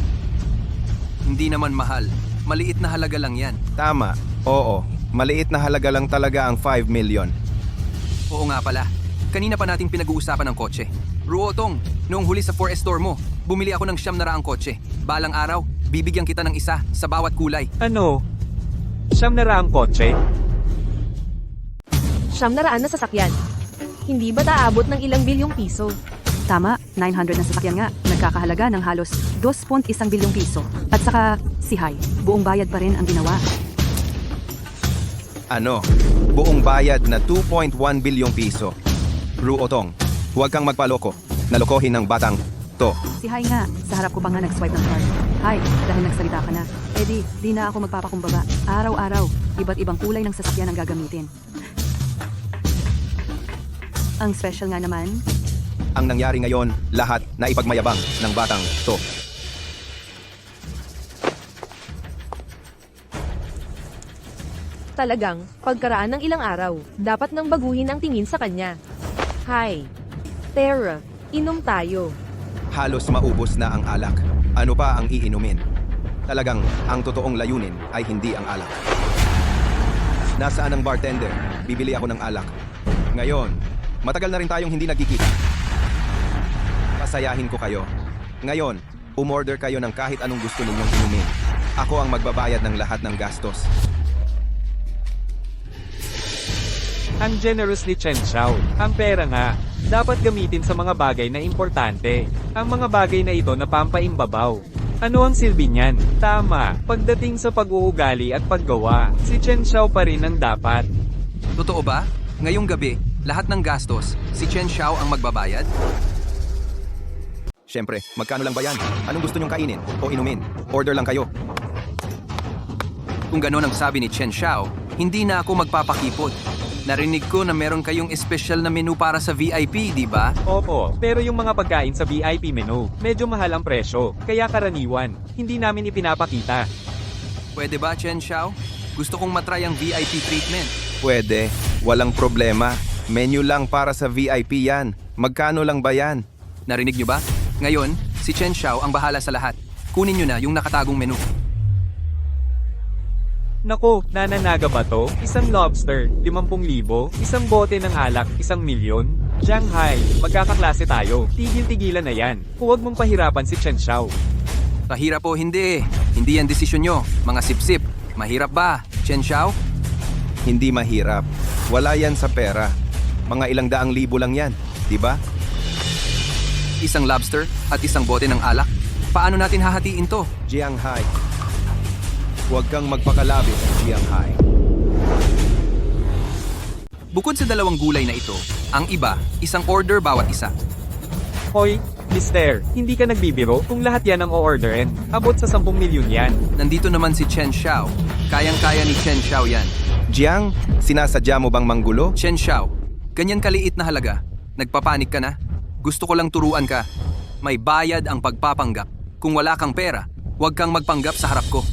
Hindi naman mahal. Maliit na halaga lang yan. Tama, oo. Maliit na halaga lang talaga ang 5 million. Oo nga pala. Kanina pa nating pinag-uusapan ng kotse. Ruotong, noong huli sa 4S store mo, bumili ako ng 900 kotse. Balang araw, bibigyan kita ng isa sa bawat kulay. Ano? 900 kotse? 900 na sasakyan. Hindi ba aabot ng ilang bilyong piso? Tama, 900 na sasakyan nga, nagkakahalaga ng halos 2.1 bilyong piso. At saka, si Hai, buong bayad pa rin ang ginawa. Ano? Buong bayad na 2.1 bilyong piso. Ruotong, huwag kang magpaloko. Nalokohin ng batang to. Si Hai nga, sa harap ko pa nga nag-swipe ng card. Hai, dahil nagsalita ka na. Di na ako magpapakumbaba. Araw-araw, iba't ibang kulay ng sasakyan ang gagamitin. Ang special nga naman, Ang nangyari ngayon, lahat na ipagmayabang ng batang to. Talagang, pagkaraan ng ilang araw, dapat nang baguhin ang tingin sa kanya. Hi. Tara, inom tayo. Halos maubos na ang alak. Ano pa ang iinumin? Talagang, ang totoong layunin ay hindi ang alak. Nasaan ang bartender? Bibili ako ng alak. Ngayon, matagal na rin tayong hindi nagkikita. Pasayahin ko kayo. Ngayon, umorder kayo ng kahit anong gusto ninyong inumin. Ako ang magbabayad ng lahat ng gastos. Ang generous ni Chen Xiao. Ang pera nga, dapat gamitin sa mga bagay na importante. Ang mga bagay na ito na pampaimbabaw. Ano ang silbi niyan? Tama, pagdating sa pag-uugali at paggawa, si Chen Xiao pa rin ang dapat. Totoo ba? Ngayong gabi, lahat ng gastos, si Chen Xiao ang magbabayad? Siyempre, magkano lang ba yan? Anong gusto nyong kainin o inumin? Order lang kayo. Kung gano'n ang sabi ni Chen Xiao, hindi na ako magpapakipot. Narinig ko na meron kayong espesyal na menu para sa VIP, di ba? Opo, pero yung mga pagkain sa VIP menu, medyo mahal ang presyo, kaya karaniwan, hindi namin ipinapakita. Pwede ba, Chen Xiao? Gusto kong matry ang VIP treatment. Pwede, walang problema. Menu lang para sa VIP yan. Magkano lang ba yan? Narinig nyo ba? Ngayon, si Chen Xiao ang bahala sa lahat. Kunin nyo na yung nakatagong menu. Nako, nananaga ba to? Isang lobster, 50,000, isang bote ng alak, 1,000,000? Shanghai, magkakaklase tayo. Tigil-tigilan na yan. Huwag mong pahirapan si Chen Xiao. Pahirap o hindi? Hindi yan desisyon nyo, mga sip-sip. Mahirap ba, Chen Xiao? Hindi mahirap. Wala yan sa pera. Mga 200,000 lang yan, di ba? Isang lobster at isang bote ng alak? Paano natin hahatiin to? Jianghai. Huwag kang magpakalabis, Jianghai. Bukod sa dalawang gulay na ito, ang iba, isang order bawat isa. Hoy, mister, hindi ka nagbibiro kung lahat yan ang o-orderin. Abot sa 10 milyon yan. Nandito naman si Chen Xiao. Kayang-kaya ni Chen Xiao yan. Jiang, sinasadya mo bang manggulo? Chen Xiao, ganyan kaliit na halaga. Nagpapanik ka na? Gusto ko lang turuan ka. May bayad ang pagpapanggap. Kung wala kang pera, huwag kang magpanggap sa harap ko.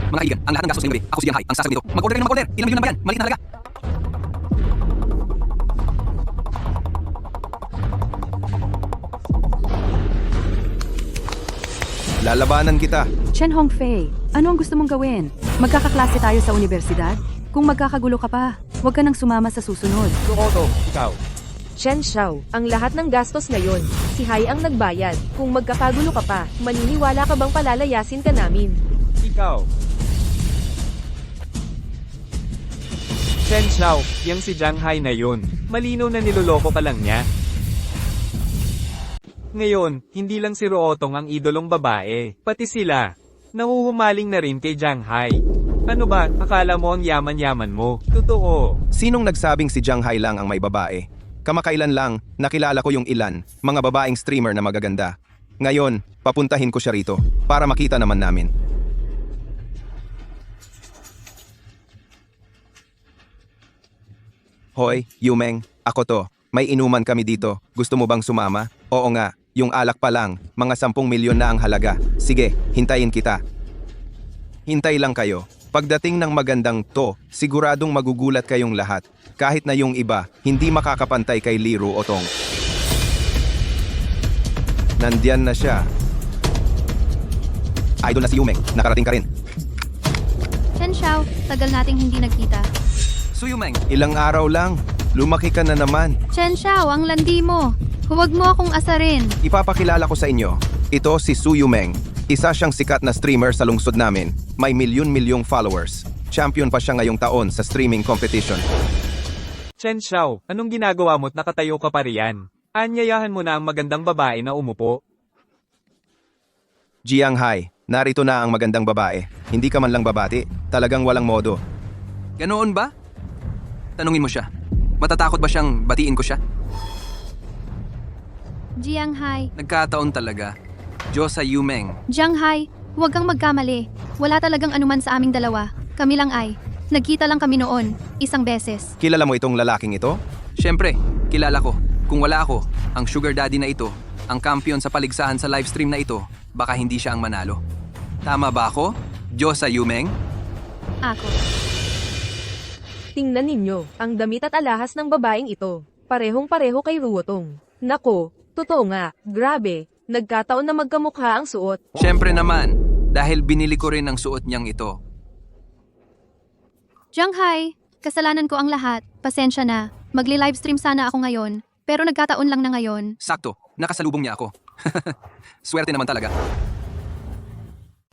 Mga kaibigan, ang lahat ng gastos ngayong gabi, ako si Jianghai, ang sasagot nito. Mag-order kayo ng mag-order. Ilang milyon na ba yan? Maliit na halaga. Lalabanan kita. Chen Hongfei, ano ang gusto mong gawin? Magkakaklase tayo sa universidad? Kung magkakagulo ka pa, huwag ka nang sumama sa susunod. Lukoto, ikaw. Chen Xiao, ang lahat ng gastos ngayon, si Hai ang nagbayad. Kung magkakagulo ka pa, maniniwala ka bang palalayasin ka namin? Ikaw. Chen Xiao, yang si Shanghai na yun. Malinaw na niloloko ka lang niya. Ngayon, hindi lang si Ruotong ang idolong babae, pati sila. Nahuhumaling na rin kay Shanghai. Ano ba, akala mo ang yaman-yaman mo? Totoo. Sinong nagsabing si Jianghai lang ang may babae? Kamakailan lang, nakilala ko yung ilan, mga babaeng streamer na magaganda. Ngayon, papuntahin ko siya rito, para makita naman namin. Hoy, Yumeng, ako to. May inuman kami dito. Gusto mo bang sumama? Oo nga. Yung alak pa lang, mga 10 milyon na ang halaga. Sige, hintayin kita. Hintay lang kayo. Pagdating ng magandang to, siguradong magugulat kayong lahat. Kahit na yung iba, hindi makakapantay kay Liru Otong. Nandiyan na siya. Idol na si Yumeng, nakarating ka rin. Chen Xiao, tagal nating hindi nagkita. Suyumeng, Ilang araw lang, lumaki ka na naman. Chen Xiao, ang landi mo. Huwag mo akong asarin. Ipapakilala ko sa inyo. Ito si Su Yumeng. Isa siyang sikat na streamer sa lungsod namin. May milyon-milyong followers. Champion pa siya ngayong taon sa streaming competition. Chen Xiao, anong ginagawa mo't nakatayo ka pa riyan? Anyayahan mo na ang magandang babae na umupo. Jiang Hai, narito na ang magandang babae. Hindi ka man lang babati, talagang walang modo. ganoon ba? Tanungin mo siya. Matatakot ba siyang batiin ko siya? Jiang Hai. Nagkataon talaga. Diyosa Yumeng. Jiang Hai, huwag kang magkamali. Wala talagang anuman sa aming dalawa. Kami lang ay. Nagkita lang kami noon, isang beses. Kilala mo itong lalaking ito? Siyempre, kilala ko. Kung wala ako, ang sugar daddy na ito, ang kampiyon sa paligsahan sa livestream na ito, baka hindi siya ang manalo. Tama ba ako? Diyosa Yumeng? Ako. Tingnan ninyo, ang damit at alahas ng babaeng ito. Parehong-pareho kay Ruotong. Nako, totoo nga, grabe. Nagkataon na magkamukha ang suot. Siyempre naman, dahil binili ko rin ang suot niyang ito. Jiang Hai, kasalanan ko ang lahat. Pasensya na. Magli-livestream sana ako ngayon, pero nagkataon lang na ngayon. Sakto, nakasalubong niya ako. Swerte naman talaga.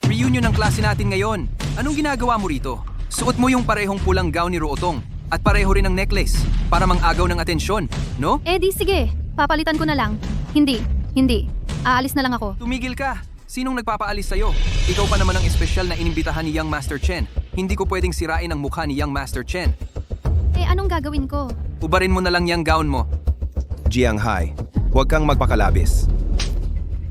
Reunion ng klase natin ngayon. Anong ginagawa mo rito? Suot mo yung parehong pulang gown ni Ruotong at pareho rin ang necklace para mang-agaw ng atensyon, no? Eh di sige, papalitan ko na lang. Hindi. Aalis na lang ako. Tumigil ka. Sinong nagpapaalis sa'yo? Ikaw pa naman ang espesyal na inimbitahan ni Young Master Chen. Hindi ko pwedeng sirain ang mukha ni Young Master Chen. Eh anong gagawin ko? Ubarin mo na lang yung gown mo. Jiang Hai, huwag kang magpakalabis.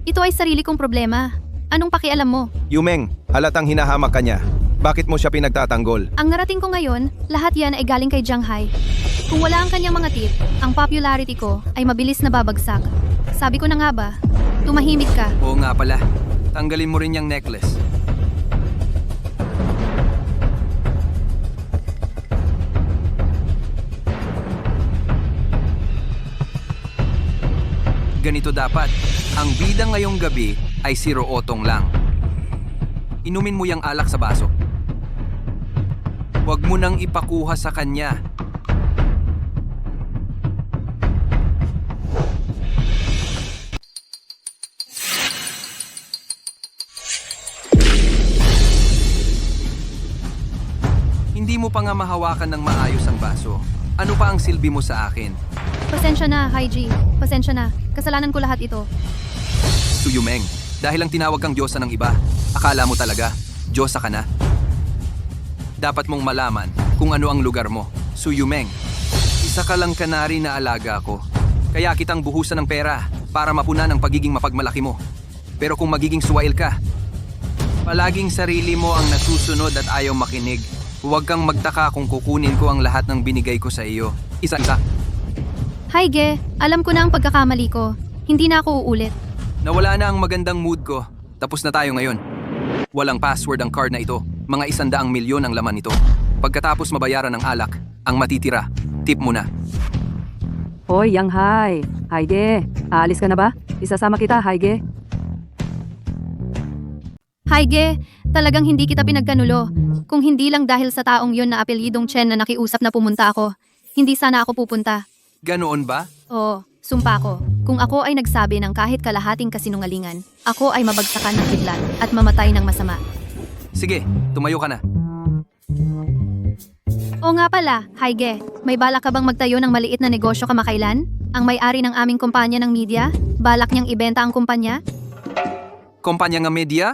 Ito ay sarili kong problema. Anong pakialam mo? Yumeng, halatang hinahamak ka niya. Bakit mo siya pinagtatanggol? Ang narating ko ngayon, lahat yan ay galing kay Jiang Hai. Kung wala ang kanyang mga tip, ang popularity ko ay mabilis na babagsak. Sabi ko na nga ba, tumahimik ka. Oo nga pala. Tanggalin mo rin yung necklace. Ganito dapat. Ang bida ngayong gabi ay si Ruotong lang. Inumin mo yung alak sa baso. Huwag mo nang ipakuha sa kanya. Hindi mo pa nga mahawakan ng maayos ang baso. Ano pa ang silbi mo sa akin? Pasensya na, Haiji. Pasensya na. Kasalanan ko lahat ito. Suyumeng, dahil lang tinawag kang Diyosa ng iba, akala mo talaga, Diyosa ka na. Dapat mong malaman kung ano ang lugar mo. Suyumeng, isa ka lang kanari na alaga ko. Kaya kitang buhusan ng pera para mapunan ang pagiging mapagmalaki mo. Pero kung magiging suwail ka, palaging sarili mo ang nasusunod at ayaw makinig. Huwag kang magtaka kung kukunin ko ang lahat ng binigay ko sa iyo. Isa-isa. Haige, alam ko na ang pagkakamali ko. Hindi na ako uulit. Nawala na ang magandang mood ko. Tapos na tayo ngayon. Walang password ang card na ito. Mga 100 milyon ang laman nito. Pagkatapos mabayaran ng alak, ang matitira, tip mo na. Hoy, Yang Hai. Haige, aalis ka na ba? Isasama kita, Haige. Haige, talagang hindi kita pinagkanulo. Kung hindi lang dahil sa taong yon na apelyidong Chen na nakiusap na pumunta ako, hindi sana ako pupunta. Ganoon ba? Oo, sumpa ko. Kung ako ay nagsabi ng kahit kalahating kasinungalingan, ako ay mabagsakan ng kidlat at mamatay ng masama. Sige, tumayo ka na. O nga pala, Haige, may balak ka bang magtayo ng maliit na negosyo kamakailan? Ang may-ari ng aming kumpanya ng media? Balak niyang ibenta ang kumpanya? Kumpanya nga media?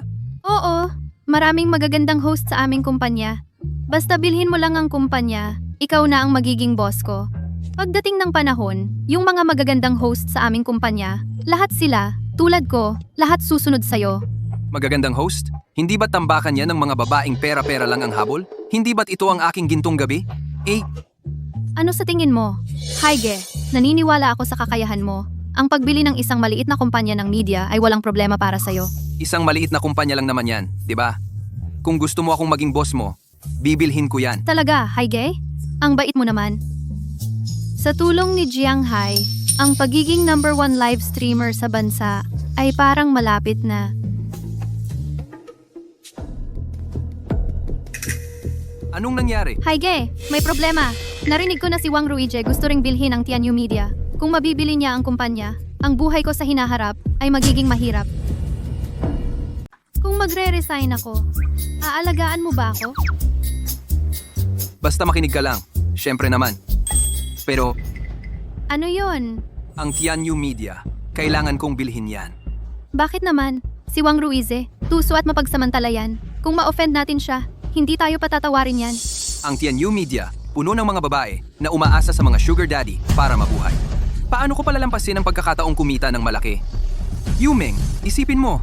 Oo, maraming magagandang host sa aming kumpanya. Basta bilhin mo lang ang kumpanya, ikaw na ang magiging boss ko. Pagdating ng panahon, yung mga magagandang host sa aming kumpanya, lahat sila, tulad ko, lahat susunod sa'yo. Magagandang host? Hindi ba't tambakan yan ng mga babaeng pera-pera lang ang habol? Hindi ba't ito ang aking gintong gabi? Eh, Ano sa tingin mo? Haige, naniniwala ako sa kakayahan mo. ang pagbili ng isang maliit na kumpanya ng media ay walang problema para sa'yo. Isang maliit na kumpanya lang naman yan, di ba? Kung gusto mo akong maging boss mo, bibilhin ko yan. Talaga, Haige? Ang bait mo naman. Sa tulong ni Jiang Hai, ang pagiging #1 live streamer sa bansa ay parang malapit na. Anong nangyari? Haige, may problema. Narinig ko na si Wang Ruije gusto ring bilhin ang Tianyu Media. Kung mabibili niya ang kumpanya, ang buhay ko sa hinaharap ay magiging mahirap. Kung magre-resign ako, aalagaan mo ba ako? Basta makinig ka lang. Siyempre naman. Pero, Ano yon? ang Tianyu Media, kailangan kong bilhin yan. Bakit naman? Si Wang Ruize, tuso at mapagsamantala yan. Kung ma-offend natin siya, hindi tayo patatawarin yan. Ang Tianyu Media, puno ng mga babae na umaasa sa mga sugar daddy para mabuhay. Paano ko palalampasin ang pagkakataong kumita ng malaki? Yumeng, isipin mo.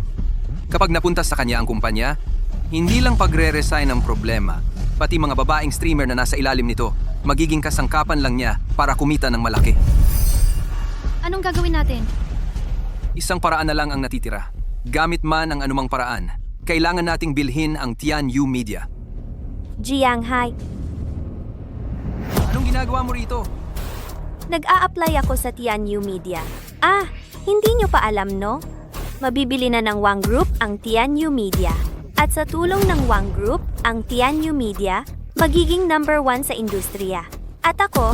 Kapag napunta sa kanya ang kumpanya, hindi lang pagre-resign ang problema, pati mga babaeng streamer na nasa ilalim nito, magiging kasangkapan lang niya para kumita ng malaki. Anong gagawin natin? Isang paraan na lang ang natitira. Gamit man ang anumang paraan, kailangan nating bilhin ang Tianyu Media. Jiang Hai, Anong ginagawa mo rito? nag-a-apply ako sa Tianyu Media. Ah, hindi nyo pa alam, no? Mabibili na ng Wang Group ang Tianyu Media. At sa tulong ng Wang Group, ang Tianyu Media, magiging #1 sa industriya. At ako,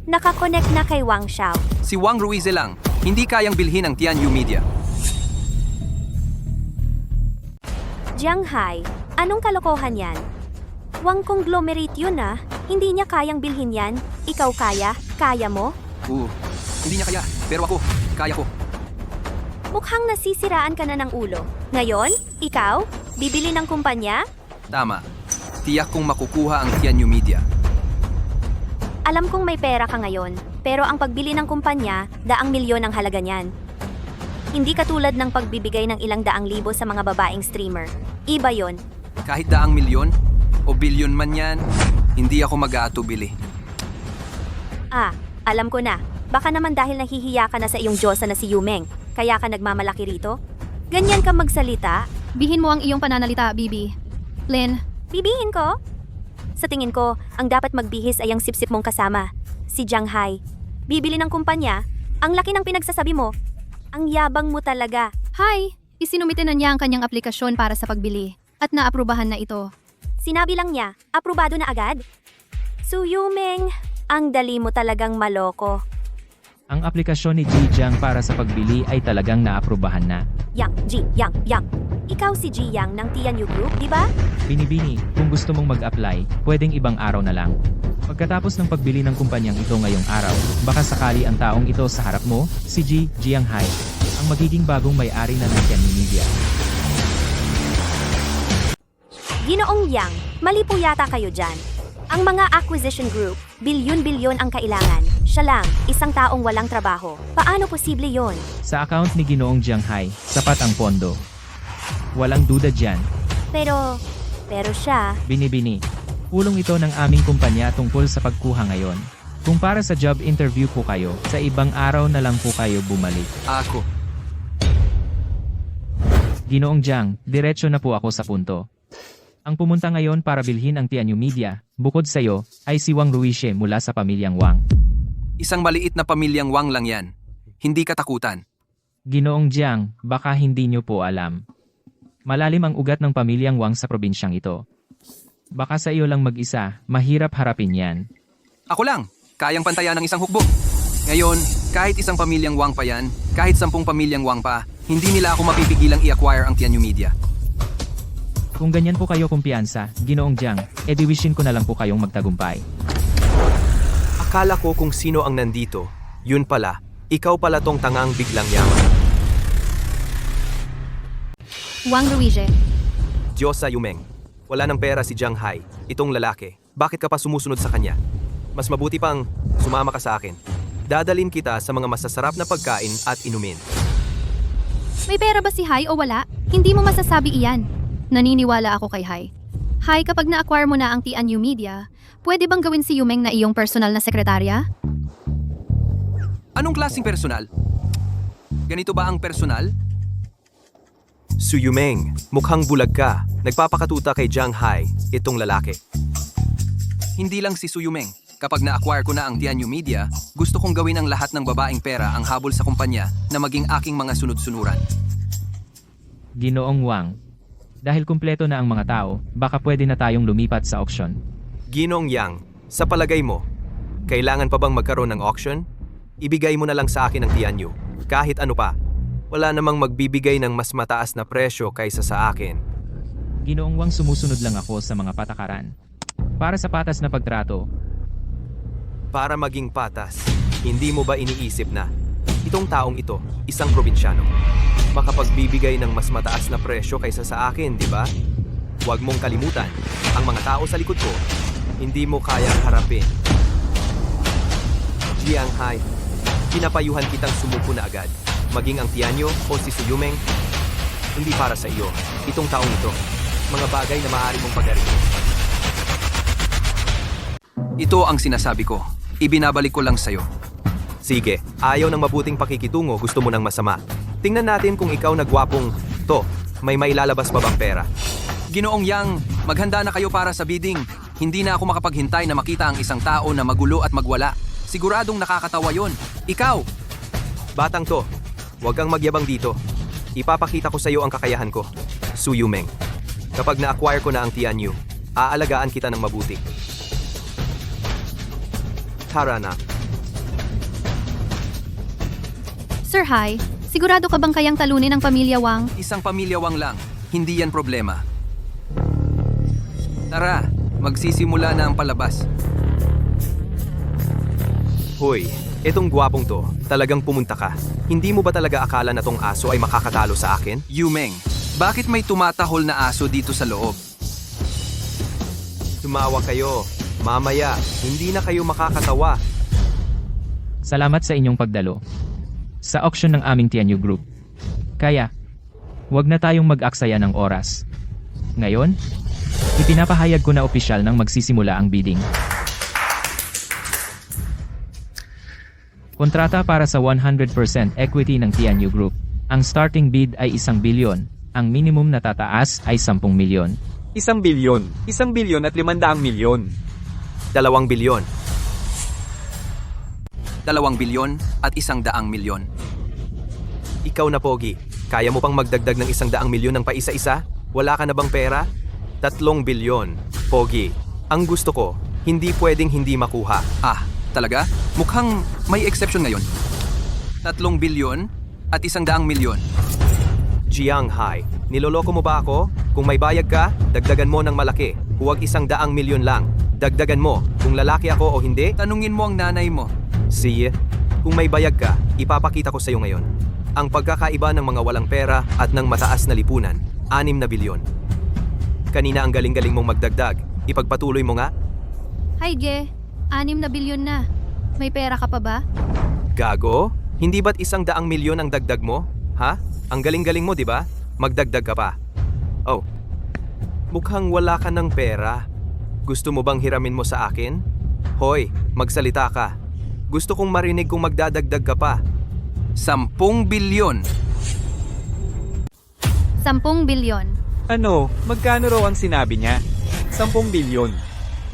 nakakonect na kay Wang Xiao. Si Wang Ruize lang, hindi kayang bilhin ang Tianyu Media. Jiang Hai, anong kalokohan yan? Wang conglomerate yun ah. Hindi niya kayang bilhin yan. Ikaw kaya? Kaya mo? Hindi niya kaya, pero ako, kaya ko. Mukhang nasisiraan ka na ng ulo. Ngayon, ikaw, bibili ng kumpanya? Tama. Tiyak kong makukuha ang Tianyu Media. Alam kong may pera ka ngayon, pero ang pagbili ng kumpanya, daang milyon ang halaga niyan. Hindi katulad ng pagbibigay ng ilang daang libo sa mga babaeng streamer. Iba yon. Kahit daang milyon o bilyon man yan, hindi ako mag-aatubili. Ah, alam ko na. Baka naman dahil nahihiya ka na sa iyong Diyosa na si Yumeng, kaya ka nagmamalaki rito? Ganyan ka magsalita? Bihin mo ang iyong pananalita, Bibi. Lynn, Bibihin ko? Sa tingin ko, ang dapat magbihis ay ang sipsip mong kasama, si Jiang Hai. Bibili ng kumpanya, ang laki ng pinagsasabi mo. Ang yabang mo talaga. hi! Isinumite na niya ang kanyang aplikasyon para sa pagbili at naaprubahan na ito. Sinabi lang niya, aprobado na agad? Su Yumeng, ang dali mo talagang maloko. Ang aplikasyon ni Ji Jiang para sa pagbili ay talagang naaprubahan na. Yang. Ikaw si Ji Yang ng Tianyu Group, di ba? Binibini, kung gusto mong mag-apply, pwedeng ibang araw na lang. Pagkatapos ng pagbili ng kumpanyang ito ngayong araw, baka sakali ang taong ito sa harap mo, si Ji Jiang Hai, ang magiging bagong may-ari na ng Tianyu Media. Ginoong Yang, mali po yata kayo dyan. Ang mga acquisition group, bilyon-bilyon ang kailangan. Siya lang, isang taong walang trabaho. Paano posible yon? Sa account ni Ginoong Jiang Hai, sapat ang pondo. Walang duda dyan. Pero siya, Binibini. Pulong ito ng aming kumpanya tungkol sa pagkuha ngayon. Kung para sa job interview po kayo, sa ibang araw na lang po kayo bumalik. Ako. Ginoong Jiang, diretso na po ako sa punto. Ang pumunta ngayon para bilhin ang Tianyu Media, bukod sa'yo, ay si Wang Ruize mula sa pamilyang Wang. Isang maliit na pamilyang Wang lang yan. Hindi katakutan. Ginoong Jiang, baka hindi nyo po alam. Malalim ang ugat ng pamilyang Wang sa probinsyang ito. Baka sa iyo lang mag-isa, mahirap harapin yan. Ako lang, kayang pantayan ng isang hukbo. Ngayon, kahit isang pamilyang Wang pa yan, kahit 10 pamilyang Wang pa, hindi nila ako mapipigilang i-acquire ang Tianyu Media. Kung ganyan po kayo kumpiyansa, Ginoong Jiang, edi wishin ko na lang po kayong magtagumpay. Akala ko kung sino ang nandito, yun pala, ikaw pala tong tangang biglang yaman. Wang Ruize, Diyosa Yumeng. Wala ng pera si Jiang Hai, itong lalaki. Bakit ka pa sumusunod sa kanya? Mas mabuti pang sumama ka sa akin. Dadalin kita sa mga masasarap na pagkain at inumin. may pera ba si Hai o wala? Hindi mo masasabi iyan. Naniniwala ako kay Hai. Hai, kapag na-acquire mo na ang Tianyu Media, pwede bang gawin si Yumeng na iyong personal na sekretarya? Anong klaseng personal? Ganito ba ang personal? Su Yumeng, mukhang bulag ka. Nagpapakatuta kay Jiang Hai, itong lalaki. Hindi lang si Suyumeng. Kapag na-acquire ko na ang Tianyu Media, gusto kong gawin ang lahat ng babaeng pera ang habol sa kumpanya na maging aking mga sunod-sunuran. Ginoong Wang. Dahil kumpleto na ang mga tao, baka pwede na tayong lumipat sa auction. Ginong Yang, sa palagay mo, kailangan pa bang magkaroon ng auction? Ibigay mo na lang sa akin ang Tianyu, kahit ano pa. Wala namang magbibigay ng mas mataas na presyo kaysa sa akin. Ginoong Wang, sumusunod lang ako sa mga patakaran. Para sa patas na pagtrato, Para maging patas, hindi mo ba iniisip na itong taong ito, isang probinsyano, makapagbibigay ng mas mataas na presyo kaysa sa akin, di ba? Huwag mong kalimutan, ang mga tao sa likod ko, hindi mo kayang harapin. Jiang Hai, pinapayuhan kitang sumuko na agad. Maging ang Tianyu o si Suyumeng, hindi para sa iyo. Itong taong ito, mga bagay na maaari mong pag-arihin. Ito ang sinasabi ko. Ibinabalik ko lang sa'yo. Sige, ayaw ng mabuting pakikitungo, gusto mo ng masama. Tingnan natin kung ikaw nagwapong to, may mailalabas pa bang pera? Ginoong Yang, maghanda na kayo para sa bidding. Hindi na ako makapaghintay na makita ang isang tao na magulo at magwala. Siguradong nakakatawa yon. Ikaw! Batang to, huwag kang magyabang dito. Ipapakita ko sa iyo ang kakayahan ko. Su Yumeng. Kapag na-acquire ko na ang Tianyu, aalagaan kita ng mabuti. Tara na. Sir Hai, sigurado ka bang kayang talunin ang pamilya Wang? Isang pamilya Wang lang. Hindi yan problema. Tara, magsisimula na ang palabas. Hoy, etong gwapong to, talagang pumunta ka. Hindi mo ba talaga akala na tong aso ay makakatalo sa akin? Yumeng, bakit may tumatahol na aso dito sa loob? Tumawa kayo. Mamaya, hindi na kayo makakatawa. salamat sa inyong pagdalo sa auction ng aming Tianyu Group. Kaya, wag na tayong mag-aksaya ng oras. Ngayon, ipinapahayag ko na opisyal nang magsisimula ang bidding. Kontrata para sa 100% equity ng Tianyu Group. Ang starting bid ay 1 bilyon. Ang minimum na tataas ay 10 milyon. 1 bilyon, 1 bilyon at 500 milyon. 2 bilyon. 2 bilyon at 100 milyon. Ikaw na, Pogi. Kaya mo pang magdagdag ng 100 milyon ng paisa-isa? Wala ka na bang pera? 3 bilyon. Pogi, ang gusto ko, hindi pwedeng hindi makuha. Ah, talaga? Mukhang may exception ngayon. 3 bilyon at 100 milyon. Jiang Hai, niloloko mo ba ako? Kung may bayag ka, dagdagan mo ng malaki. Huwag 100 milyon lang. Dagdagan mo, kung lalaki ako o hindi. Tanungin mo ang nanay mo. Sige, kung may bayag ka, ipapakita ko sa iyo ngayon. Ang pagkakaiba ng mga walang pera at ng mataas na lipunan, 6 na bilyon. Kanina ang galing-galing mong magdagdag. Ipagpatuloy mo nga. Hay Ge, 6 na bilyon na. May pera ka pa ba? Gago? Hindi ba't 100 milyon ang dagdag mo? Ha? Ang galing-galing mo, di ba? Magdagdag ka pa. Oh, mukhang wala ka ng pera. Gusto mo bang hiramin mo sa akin? Hoy, magsalita ka. Gusto kong marinig kung magdadagdag ka pa. 10 bilyon. 10 bilyon. Ano, magkano raw ang sinabi niya? 10 bilyon.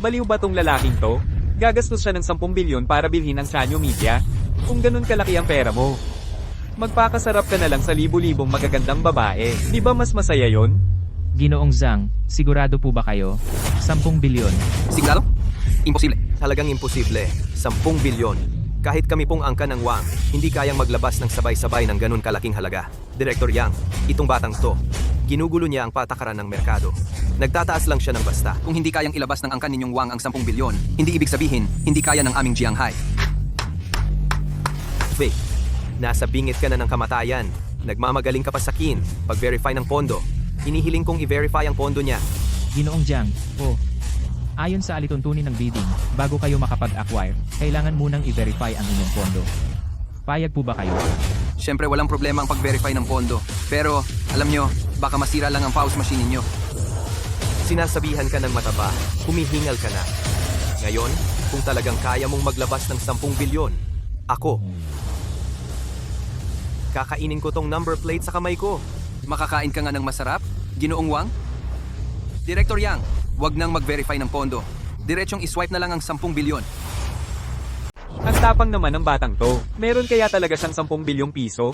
Baliw ba tong lalaking to? Gagastos siya ng 10 bilyon para bilhin ang Tianyu Media? Kung ganun kalaki ang pera mo. Magpakasarap ka na lang sa libu-libong magagandang babae. Di ba mas masaya yon? Ginoong Zhang, sigurado po ba kayo? 10 bilyon. Sigurado? Imposible. Talagang imposible. 10 bilyon. Kahit kami pong angka ng Wang, hindi kayang maglabas ng sabay-sabay ng ganun kalaking halaga. Director Yang, itong batang to, ginugulo niya ang patakaran ng merkado. Nagtataas lang siya ng basta. Kung hindi kayang ilabas ng angkan ninyong Wang ang 10 bilyon, hindi ibig sabihin, hindi kaya ng aming Jiang Hai. Fake. Nasa bingit ka na ng kamatayan. Nagmamagaling ka pa sa kin. Pag-verify ng pondo. Inihiling kong i-verify ang pondo niya. Ginoong Jiang, ayon sa alituntunin ng bidding, bago kayo makapag-acquire, kailangan munang i-verify ang inyong pondo. Payag po ba kayo? Siyempre walang problema ang pag-verify ng pondo. Pero, alam nyo, baka masira lang ang pause machine ninyo. Sinasabihan ka ng mataba, humihingal ka na. Ngayon, kung talagang kaya mong maglabas ng 10 bilyon, ako. Kakainin ko tong number plate sa kamay ko. Makakain ka nga ng masarap? Ginoong Wang? Director Yang, wag nang mag-verify ng pondo. Diretsyong iswipe na lang ang 10 bilyon. Ang tapang naman ng batang to. Meron kaya talaga siyang 10 bilyong piso?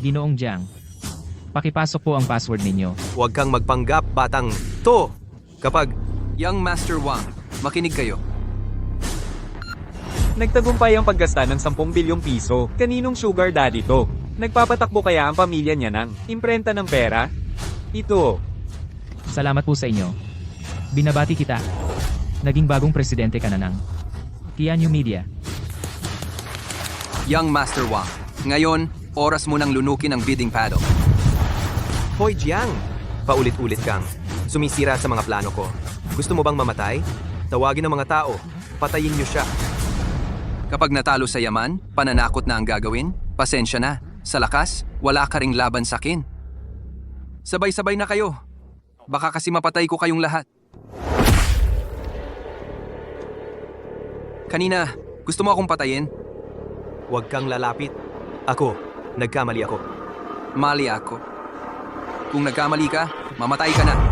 Ginoong Jiang. Pakipasok po ang password ninyo. Huwag kang magpanggap, batang to. Kapag Young Master Wang, makinig kayo. Nagtagumpay ang paggasta ng 10 bilyong piso. Kaninong sugar daddy to? Nagpapatakbo kaya ang pamilya niya ng imprenta ng pera? Ito. Salamat po sa inyo. Binabati kita. Naging bagong presidente ka na ng Tianyu Media. Young Master Wang, ngayon, oras mo nang lunukin ang bidding paddle. Hoy Jiang, paulit-ulit kang sumisira sa mga plano ko. Gusto mo bang mamatay? Tawagin ang mga tao. Patayin niyo siya. Kapag natalo sa yaman, pananakot na ang gagawin, pasensya na. Sa lakas, wala ka ring laban sa akin. Sabay-sabay na kayo. Baka kasi mapatay ko kayong lahat. Kanina, gusto mo akong patayin? Huwag kang lalapit. Ako, nagkamali ako. Mali ako. Kung nagkamali ka, mamatay ka na.